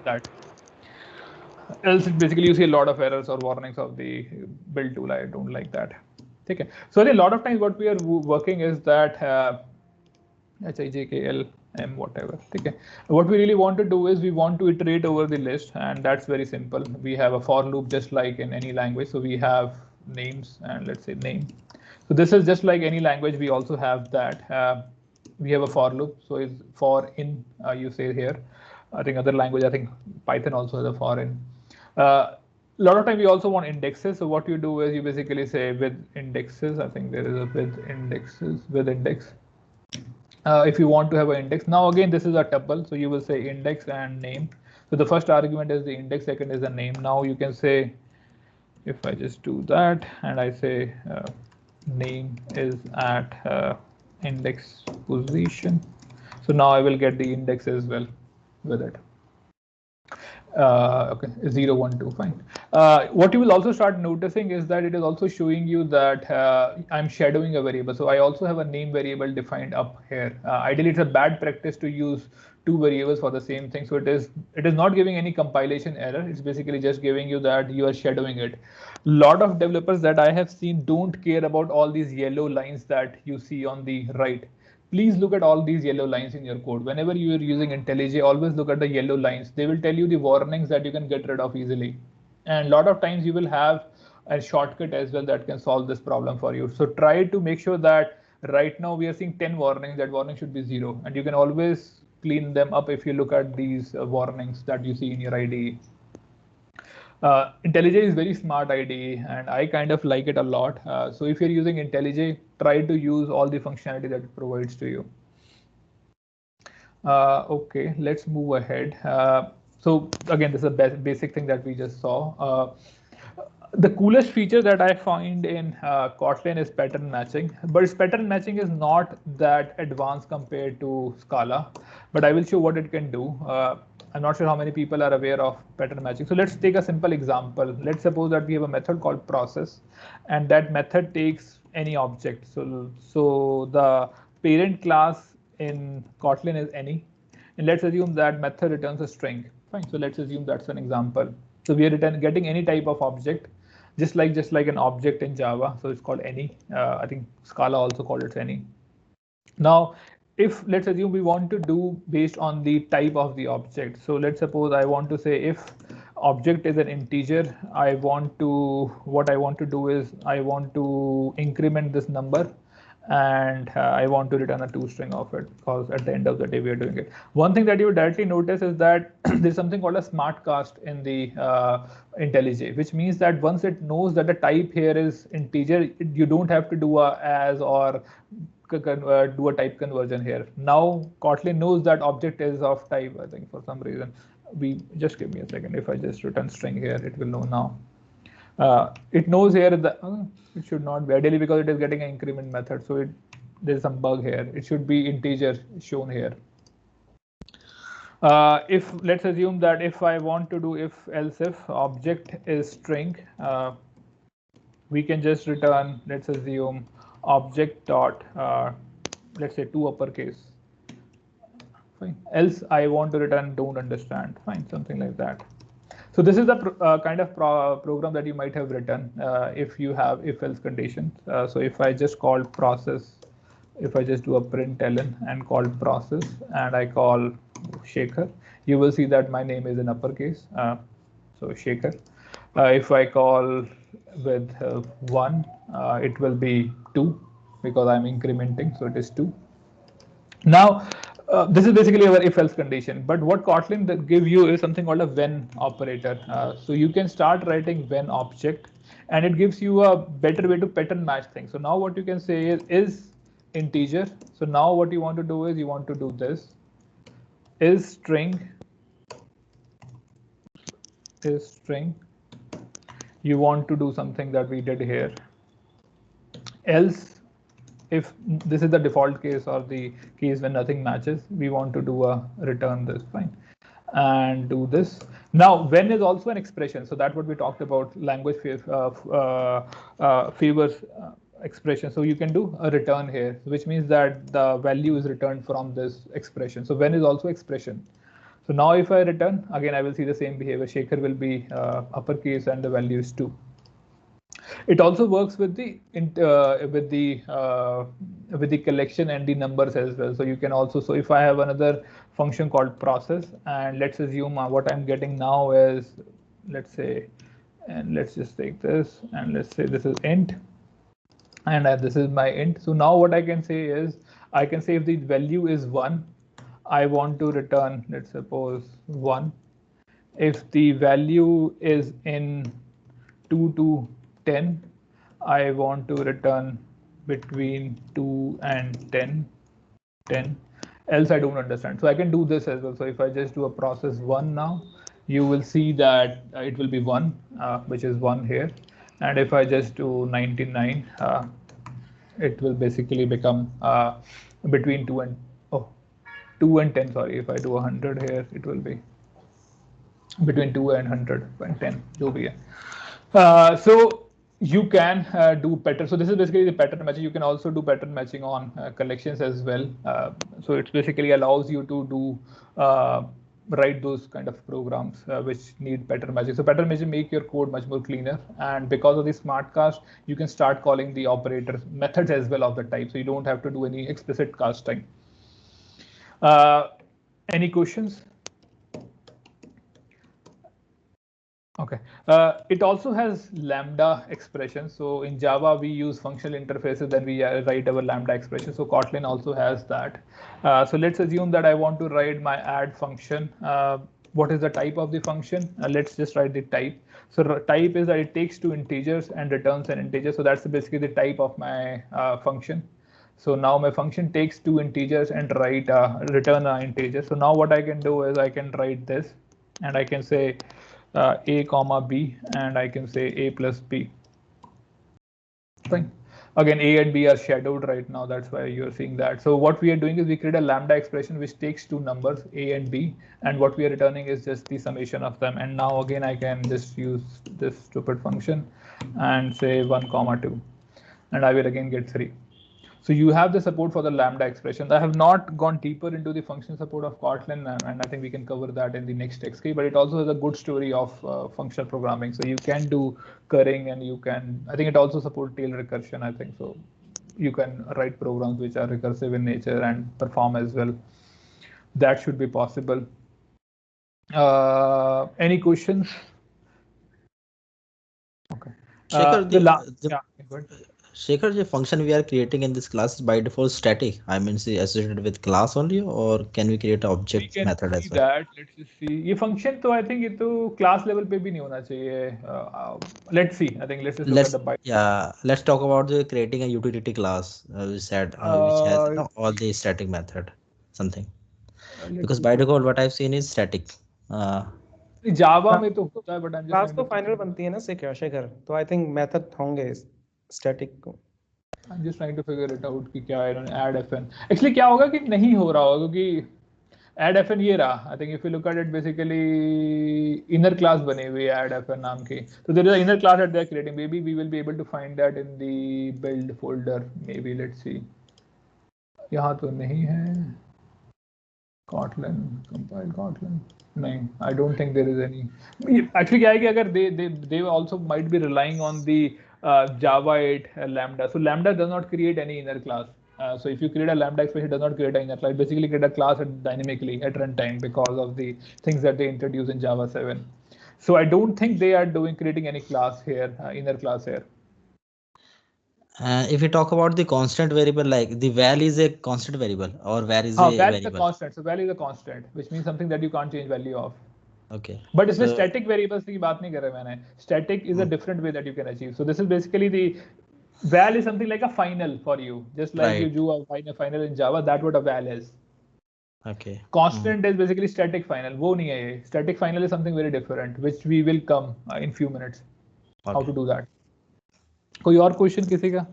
that. Else basically you see a lot of errors or warnings of the build tool. I don't like that. Okay. So a lot of times what we are working is that HIJKLM whatever. Okay. What we really want to do is we want to iterate over the list, and that's very simple. We have a for loop just like in any language. So we have names and let's say name. So this is just like any language. We also have that. We have a for loop. So it's for in you say here. I think other language, I think Python also has a for in. A lot of time we also want indexes. So what you do is you basically say with indexes. I think there is a with indexes with index. If you want to have an index. Now again, this is a tuple. So you will say index and name. So the first argument is the index, second is the name. Now you can say, if I just do that and I say name is at index position. So now I will get the index as well with it. Okay, 0, 1, 2, fine. What you will also start noticing is that it is also showing you that I'm shadowing a variable. So I also have a name variable defined up here. Ideally, it's a bad practice to use two variables for the same thing. So it is not giving any compilation error. It's basically just giving you that you are shadowing it. A lot of developers that I have seen don't care about all these yellow lines that you see on the right. Please look at all these yellow lines in your code. Whenever you are using IntelliJ, always look at the yellow lines. They will tell you the warnings that you can get rid of easily. And a lot of times you will have a shortcut as well that can solve this problem for you. So try to make sure that right now we are seeing 10 warnings, that warning should be 0. And you can always clean them up if you look at these warnings that you see in your IDE. IntelliJ is very smart IDE and I kind of like it a lot. So if you're using IntelliJ, try to use all the functionality that it provides to you. Okay, let's move ahead. So again, this is a basic thing that we just saw. The coolest feature that I find in Kotlin is pattern matching, but its pattern matching is not that advanced compared to Scala, but I will show what it can do. I'm not sure how many people are aware of pattern matching. So let's take a simple example. Let's suppose that we have a method called process, and that method takes any object. So the parent class in Kotlin is any, and let's assume that method returns a string. Fine. So let's assume that's an example. So we are getting any type of object, just like an object in Java. So it's called any. I think Scala also called it any. Now, if let's assume we want to do based on the type of the object. So let's suppose I want to say if object is an integer, what I want to do is I want to increment this number and I want to return a toString of it, because at the end of the day we are doing it. One thing that you directly notice is that there's something called a smart cast in the IntelliJ, which means that once it knows that the type here is integer, you don't have to do a as or do a type conversion here. Now Kotlin knows that object is of type, I think for some reason. Just give me a second. If I just return string here, it will know now. It knows here that it should not be ideally because it is getting an increment method. So there's some bug here. It should be integer shown here. If let's assume that if I want to do if object is string, we can just return, let's assume object dot let's say 2 uppercase. Fine. Else I want to return don't understand. Fine, something like that. So this is the kind of program that you might have written if you have if-else conditions. So if I just call process, if I just do a println and call process and I call Shaker, you will see that my name is in uppercase. So Shaker. If I call with 1, it will be 2 because I'm incrementing. So it is 2. Now, this is basically our if-else condition. But what Kotlin that give you is something called a when operator. So you can start writing when object, and it gives you a better way to pattern match things. So now what you can say is integer. So now what you want to do is you want to do this. Is string. You want to do something that we did here. Else, if this is the default case or the case when nothing matches, we want to do a return this, fine, and do this. Now, when is also an expression. So that's what we talked about, language favors expression. So you can do a return here, which means that the value is returned from this expression. So when is also expression. So now if I return, again, I will see the same behavior. Shaker will be uppercase and the value is 2. It also works with the collection and the numbers as well. So you can also, so if I have another function called process, and let's assume what I'm getting now is, let's say, and let's just take this and let's say this is int, and this is my int. So now what I can say is, I can say if the value is 1, I want to return, let's suppose 1. If the value is in 2 to 10, I want to return between 2 and 10, else I don't understand. So I can do this as well. So if I just do a process 1 now, you will see that it will be 1, which is 1 here. And if I just do 99, it will basically become between 2 and 10. Sorry, if I do 100 here, it will be between 2 and 110. जो भी है. So you can do pattern. So this is basically the pattern matching. You can also do pattern matching on collections as well. So it basically allows you to do write those kind of programs which need pattern matching. So pattern matching make your code much more cleaner. And because of the smart cast, you can start calling the operators methods as well of the type. So you don't have to do any explicit casting. Any questions? Okay. It also has lambda expressions. So in Java, we use functional interfaces, then we write our lambda expression. So Kotlin also has that. So let's assume that I want to write my add function. What is the type of the function? Let's just write the type. So type is that it takes 2 integers and returns an integer. So that's basically the type of my function. So now my function takes 2 integers and return an integer. So now what I can do is I can write this, and I can say a comma b, and I can say a plus b. Fine. Again, a and b are shadowed right now. That's why you're seeing that. So what we are doing is we create a lambda expression which takes 2 numbers, a and b, and what we are returning is just the summation of them. And now again, I can just use this stupid function and say 1 comma 2, and I will again get 3. So you have the support for the lambda expression. I have not gone deeper into the function support of Kotlin, and I think we can cover that in the next XK, but it also has a good story of functional programming. So you can do currying, and you can, I think it also supports tail recursion, I think. So you can write programs which are recursive in nature and perform as well. That should be possible. Any questions? Okay. Shekhar, the function we are creating in this class is by default static. I mean, associated with class only, or can we create an object method as well? That. Let's just see. ये function तो I think ये तो class level पे भी नहीं होना चाहिए. Let's see. I think let's just look at the byte. Yeah, let's talk about the creating a utility class. We said which has all the static method something. Because by default, what I've seen is static. Java में तो होता है, but I'm just class तो final बनती है ना शेखर, तो I think method होंगे static को. I'm just trying to figure it out कि क्या है add fn. Actually क्या होगा कि नहीं हो रहा होगा क्योंकि add fn ये रहा. I think if you look at it, basically inner class बनी हुई है add fn नाम की. So there is an inner class that they are creating. Maybe we will be able to find that in the build folder. Maybe let's see. यहाँ तो नहीं है. Kotlin, compile Kotlin. No, I don't think there is any. Actually, क्या है कि अगर they also might be relying on the Java 8 lambda. So lambda does not create any inner class. So if you create a lambda expression, it does not create an inner class. It basically create a class dynamically at runtime because of the things that they introduce in Java 7. So I don't think they are creating any class here, inner class here. If we talk about the constant variable, like the val is a constant variable, or var is a val variable. Is a constant. So val is a constant, which means something that you can't change value of. Okay. But इसमें static variables की बात नहीं कर रहा मैंने. Static is a different way that you can achieve. So this is basically the val is something like a final for you, just like you do a final in Java. That's what a val is. Okay. Constant is basically static final. वो नहीं है ये. Static final is something very different, which we will come in few minutes. Okay. How to do that? कोई और question किसी का?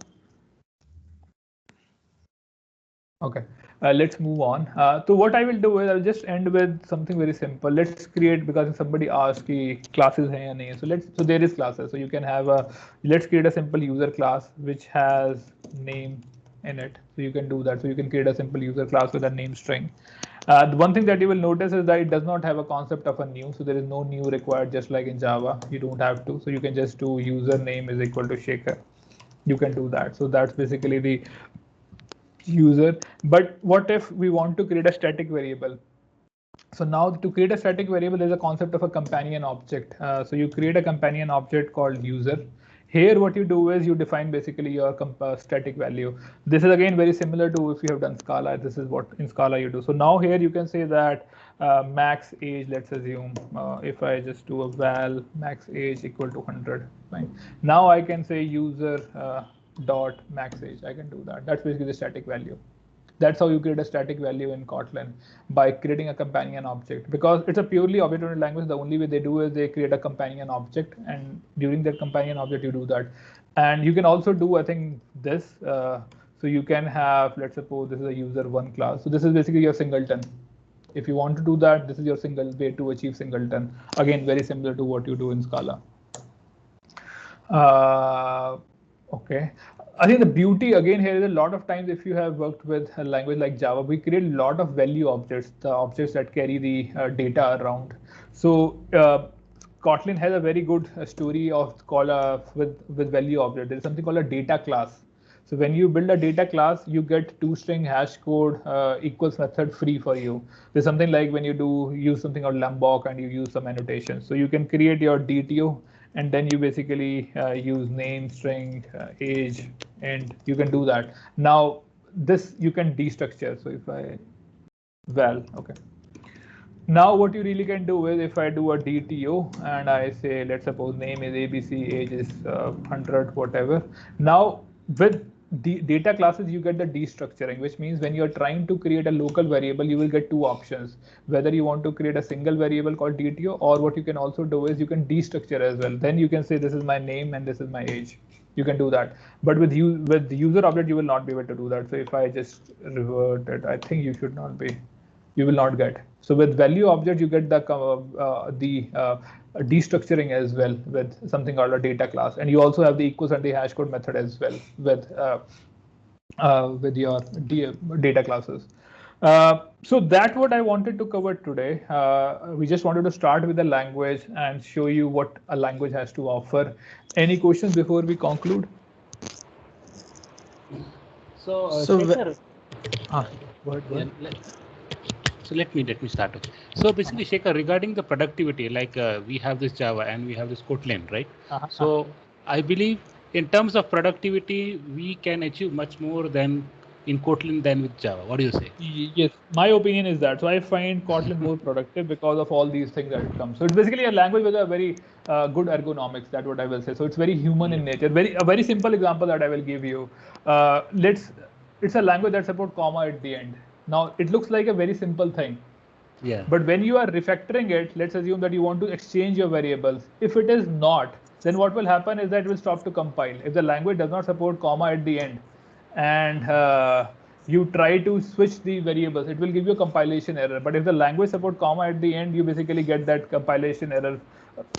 Okay, let's move on. So what I will do is I'll just end with something very simple. Let's create, because somebody asked कि classes हैं या नहीं है. So there is classes. So you can have let's create a simple user class which has name in it. So you can do that. So you can create a simple user class with a name string. The one thing that you will notice is that it does not have a concept of a new. So there is no new required, just like in Java. You don't have to. So you can just do username is equal to Shekhar. You can do that. So that's basically the user. But what if we want to create a static variable? So now to create a static variable, there's a concept of a companion object. So you create a companion object called user. Here what you do is you define basically your static value. This is again very similar to if you have done Scala. This is what in Scala you do. So now here you can say that max age, let's assume if I just do a val max age equal to 100, fine. Now I can say user dot max age. I can do that. That's basically the static value. That's how you create a static value in Kotlin, by creating a companion object. Because it's a purely object-oriented language, the only way they do is they create a companion object, and during that companion object you do that. And you can also do, I think, this. So you can have, let's suppose this is a user1 class. So this is basically your singleton. If you want to do that, this is your single way to achieve singleton. Again, very similar to what you do in Scala. Okay. I think the beauty again here is a lot of times if you have worked with a language like Java, we create a lot of value objects, the objects that carry the data around. So Kotlin has a very good story of with value object. There is something called a data class. So when you build a data class, you get toString hash code equals method free for you. There's something like when you use something called Lombok and you use some annotation. So you can create your DTO, and then you basically use name, string, age, and you can do that. Now this you can destructure. So if I okay. Now what you really can do is if I do a DTO and I say, let's suppose name is ABC, age is 100, whatever. Now with data classes, you get the destructuring, which means when you're trying to create a local variable, you will get two options, whether you want to create a single variable called DTO, or what you can also do is you can destructure as well. Then you can say this is my name and this is my age. You can do that. But with the user object, you will not be able to do that. So if I just revert it, I think you should not be. You will not get. So with value object, you get the destructuring as well with something called a data class, and you also have the equals and the hash code method as well with your data classes. So that's what I wanted to cover today. We just wanted to start with the language and show you what a language has to offer. Any questions before we conclude? So Shekhar, so let me start. So basically, Shekhar, regarding the productivity, like we have this Java and we have this Kotlin, right? So I believe in terms of productivity, we can achieve much more than in Kotlin than with Java. What do you say? Yes, my opinion is that. So I find Kotlin more productive because of all these things that it comes. So it's basically a language with a very good ergonomics. That's what I will say. So it's very human in nature. A very simple example that I will give you. It's a language that supports comma at the end. Now it looks like a very simple thing. Yeah. But when you are refactoring it, let's assume that you want to exchange your variables. If it is not, then what will happen is that it will stop to compile. If the language does not support comma at the end, and you try to switch the variables, it will give you a compilation error. But if the language supports comma at the end, you basically get that compilation error.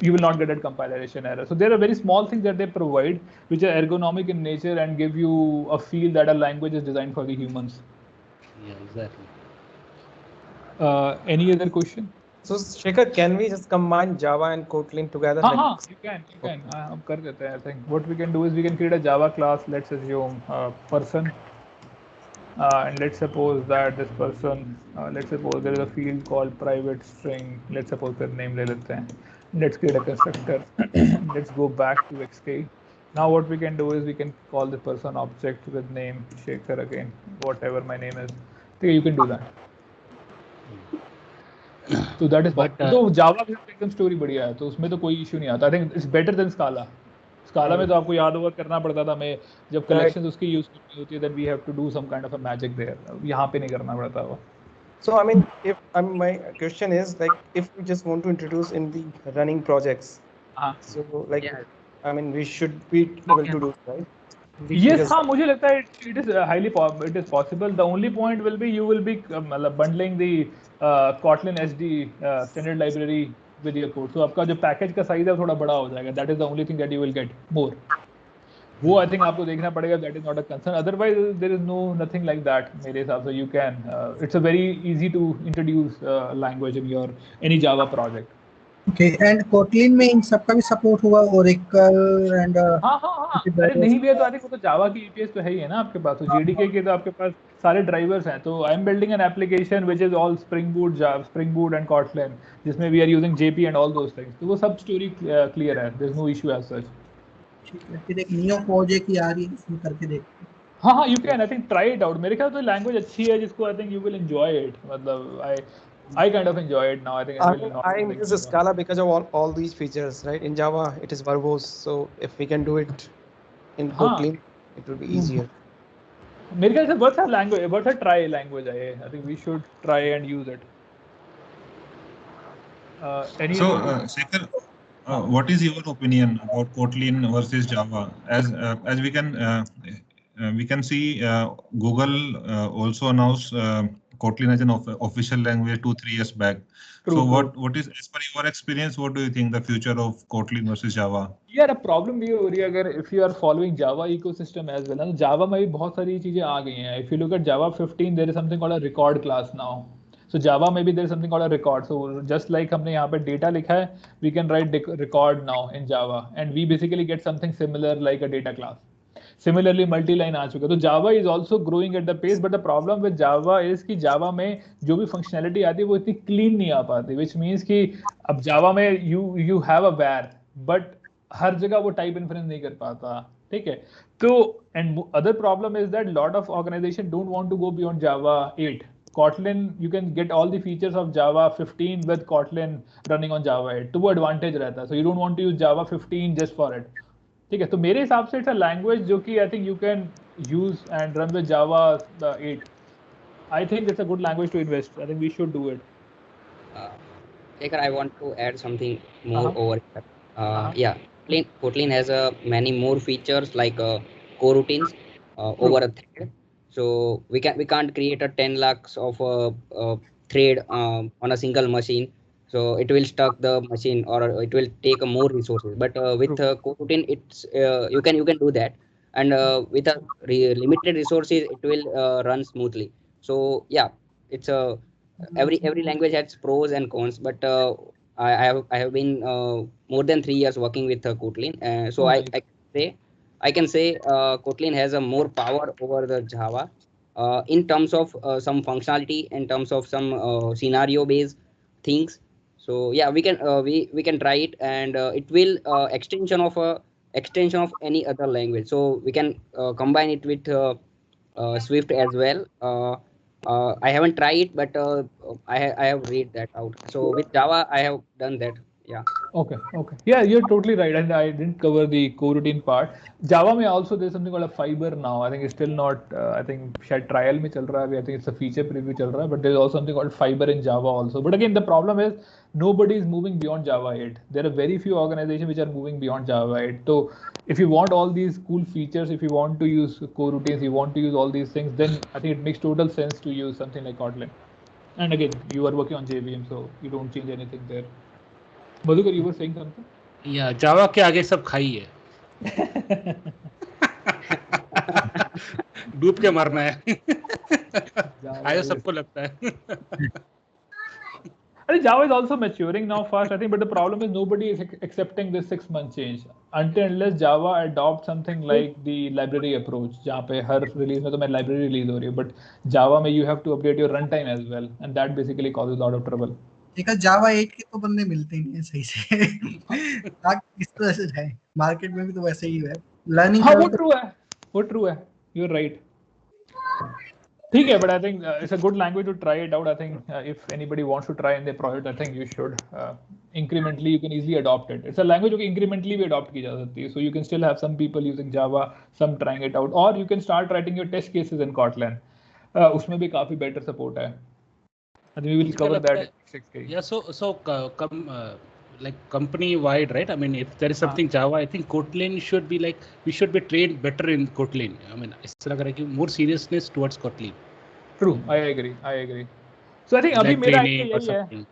You will not get that compilation error. So there are very small things that they provide, which are ergonomic in nature and give you a feel that a language is designed for the humans. Yeah, exactly. Any other question? So Shekhar, can we just combine Java and Kotlin together? You can. I think what we can do is we can create a Java class. Let's assume person, and let's suppose that this person. Let's suppose there is a field called private string. Let's suppose their name ले लेते हैं. Let's create a constructor. Let's go back to XK. Now what we can do is we can call the person object with name Shekhar again, whatever my name is. Okay, you can do that. So that is तो Java के साथ एकदम story बढ़िया है, तो उसमें तो कोई इशू नहीं आता. I think it's better than Scala. Scala में तो आपको याद ओवर करना पड़ता था, मैं जब collections उसकी यूज करनी होती है, then we have to do some kind of a magic there. यहाँ पे नहीं करना पड़ता वो. So I mean, my question is like, if we just want to introduce in the running projects, so like, yeah. I mean, we should be able to do, right? Yes, मुझे लगता है it is possible. The only point will be you will be bundling the Kotlin SD standard library with your code. So आपका जो package का size है वो थोड़ा बड़ा हो जाएगा. That is the only thing that you will get more. वो I think आपको देखना पड़ेगा. That is not a concern. Otherwise, there is nothing like that. मेरे हिसाब से you can. It's a very easy to introduce language in your any Java project. Okay, and Kotlin में इन सबका भी support हुआ, Oracle and हाँ. अरे नहीं भी है तो आई थिंक वो तो Java की APIs तो है ही है ना आपके पास. तो JDK के तो आपके पास सारे drivers हैं. तो I am building an application which is all Spring Boot, Java, Spring Boot and Kotlin, जिसमें we are using JP and all those things. तो वो सब story clear है. There is no issue as such. ठीक है, Neo project की आ रही है, इसमें करके देख. हाँ, you can. I think try it out. मेरे ख्याल तो language अच्छी है जिसको I think you will enjoy it. मतलब I kind of enjoy it now. I think I use Scala because of all these features, right? In Java, it is verbose. So if we can do it in Kotlin, it will be easier. मेरे ख्याल से what's a language? What's a try language? I think we should try and use it. Shekhar, what is your opinion about Kotlin versus Java? As we can see, Google also announced Kotlin as an official language 2-3 years back. So what is, as per your experience, what do you think the future of Kotlin versus Java? यार problem ये हो रही है अगर if you are following Java ecosystem as well, ना Java में भी बहुत सारी चीजें आ गई हैं. If you look at Java 15, there is something called a record class now. So Java maybe there is something called a record. So just like हमने यहाँ पे data लिखा है, we can write record now in Java, and we basically get something similar like a data class. Similarly, multiline आ चुका है. तो Java is also growing at the pace, but the problem with Java is कि Java में जो भी functionality आती है वो इतनी clean नहीं आ पाती, which means कि अब Java में you have a var, but हर जगह वो टाइप इन्फ्रेंस नहीं कर पाता. ठीक है. तो and other problem is that lot of organization don't want to go beyond Java 8. Kotlin, you can get all the features of Java 15 with Kotlin running on Java 8. तो वो advantage रहता है. So you don't want to use Java 15 just for it. ठीक है. तो मेरे हिसाब से it's a language जो कि I think you can use and run with Java 8. I think it's a good language to invest. I think we should do it. Shekhar, I want to add something more over here. Yeah. Kotlin has many more features like coroutines over a thread. So we can't create a 10 lakhs of thread on a single machine. So it will stuck the machine or it will take more resources. But with coroutine, it's you can do that, and with a limited resources, it will run smoothly. So yeah, it's a every language has pros and cons, but I have been more than 3 years working with Kotlin, so I can say Kotlin has a more power over the Java in terms of some functionality, in terms of some scenario based things. So yeah, we can try it, and it will extension of any other language. So we can combine it with Swift as well. I haven't tried it, but I have read that out. So with Java, I have done that. Yeah. Okay. Yeah, you're totally right. And I didn't cover the coroutine part. Java में also there's something called a fiber now. I think it's still not. I think शायद trial में चल रहा है. I think it's a feature preview चल रहा है. But there's also something called fiber in Java also. But again, the problem is nobody is moving beyond Java 8. There are very few organizations which are moving beyond Java 8. So if you want all these cool features, if you want to use coroutines, you want to use all these things, then I think it makes total sense to use something like Kotlin. And again, you are working on JVM, so you don't change anything there. Madhukar, you were saying something? Yeah, Java के आगे सब खाई है. डूब के मरना है. आयो सबको लगता है. I think Java is also maturing now fast, I think, but the problem is nobody is accepting this 6-month change until unless Java adopts something like the library approach, जहाँ पे हर release में तो मैं library release हो रही है, but Java में you have to update your runtime as well, and that basically causes a lot of trouble. देखा Java 8 के तो बंदे मिलते नहीं है सही से. इस तरह से है मार्केट में भी तो वैसे ही है. लर्निंग हाँ वो true है. You're right. ठीक है, but I think it's a good language to try it out. I think if anybody wants to try in their project, I think you should incrementally you can easily adopt it. It's a language जो कि incrementally भी adopt की जा सकती है. So you can still have some people using Java, some trying it out, or you can start writing your test cases in Kotlin. उसमें भी काफी better support है. I think we will cover that in 6K. Yeah, so like company wide, right? I mean, if there is something Java, I think Kotlin should be like we should be trained better in Kotlin. I mean, इससे लग रहा है कि more seriousness towards Kotlin. True, I agree. So I think अभी मेरा idea यही है.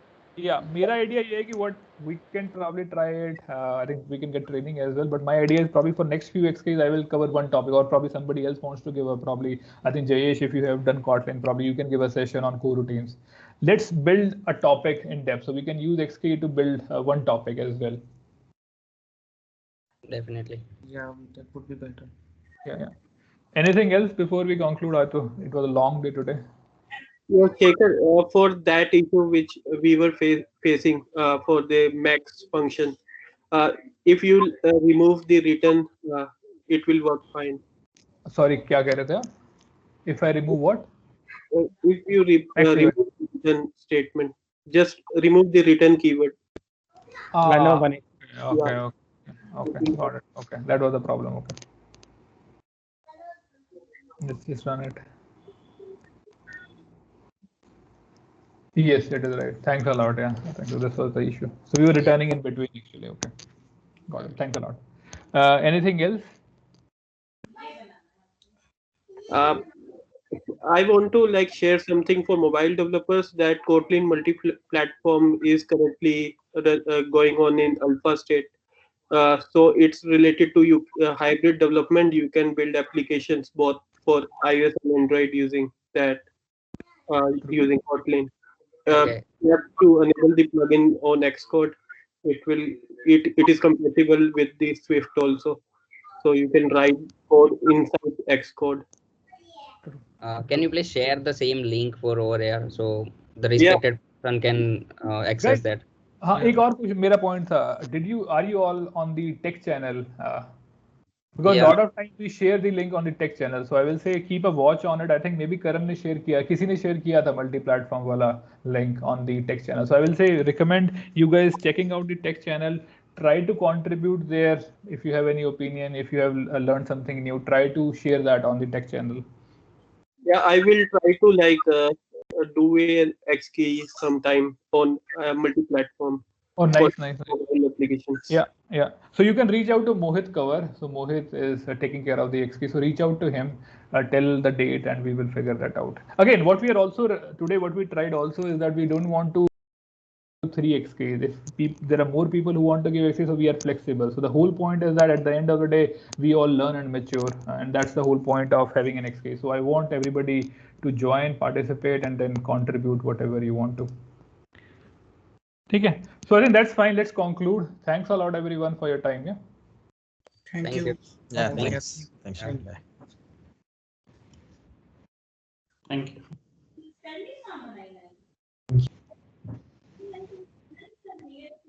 Yeah, मेरा idea ये है कि what we can probably try it. I think we can get training as well. But my idea is probably for next few XKs I will cover one topic, or probably somebody else wants to give a probably. I think Jayesh, if you have done Kotlin, probably you can give a session on coroutines. Let's build a topic in depth, so we can use XK to build one topic as well. Definitely. Yeah, that would be better. Yeah. Anything else before we conclude, Artu? It was a long day today. Yeah, Shekhar, for that issue which we were facing for the max function, if you remove the return, it will work fine. Sorry, क्या कह रहे थे? If I remove what? If you remove the return statement. Just remove the return keyword. Okay, got it. Okay, that was the problem. Okay, let's just run it. Yes, it is right. Thanks a lot. Yeah, thank you. This was the issue. So we were returning in between actually. Okay, got it. Thanks a lot. Anything else? I want to like share something for mobile developers that Kotlin multi-platform is currently going on in alpha state. So it's related to hybrid development. You can build applications both for iOS and Android using that using Kotlin. Okay. You have to enable the plugin on Xcode. It is compatible with the Swift also, so you can write code inside Xcode. Can you please share the same link for over here so the respected person can access that? हाँ एक और कुछ मेरा point था. Are you all on the tech channel? Because a lot of times we share the link on the tech channel, so I will say keep a watch on it. I think maybe Karan ने share किया, किसी ने share किया था multi-platform वाला link on the tech channel. So I will say recommend you guys checking out the tech channel. Try to contribute there if you have any opinion. If you have learned something new, try to share that on the tech channel. Yeah, I will try to like do an X key sometime on multi-platform. Oh, nice. Applications. Yeah. So you can reach out to Mohit Kavar. So Mohit is taking care of the XP. So reach out to him, tell the date, and we will figure that out. Again, what we tried also is that we don't want to 3xk. If there are more people who want to give XP, so we are flexible. So the whole point is that at the end of the day, we all learn and mature, and that's the whole point of having an XP. So I want everybody to join, participate, and then contribute whatever you want to. Okay. So I think that's fine. Let's conclude. Thanks a lot, everyone, for your time. Yeah. Thank you. Yeah, thanks. Thanks. Bye. Thank you.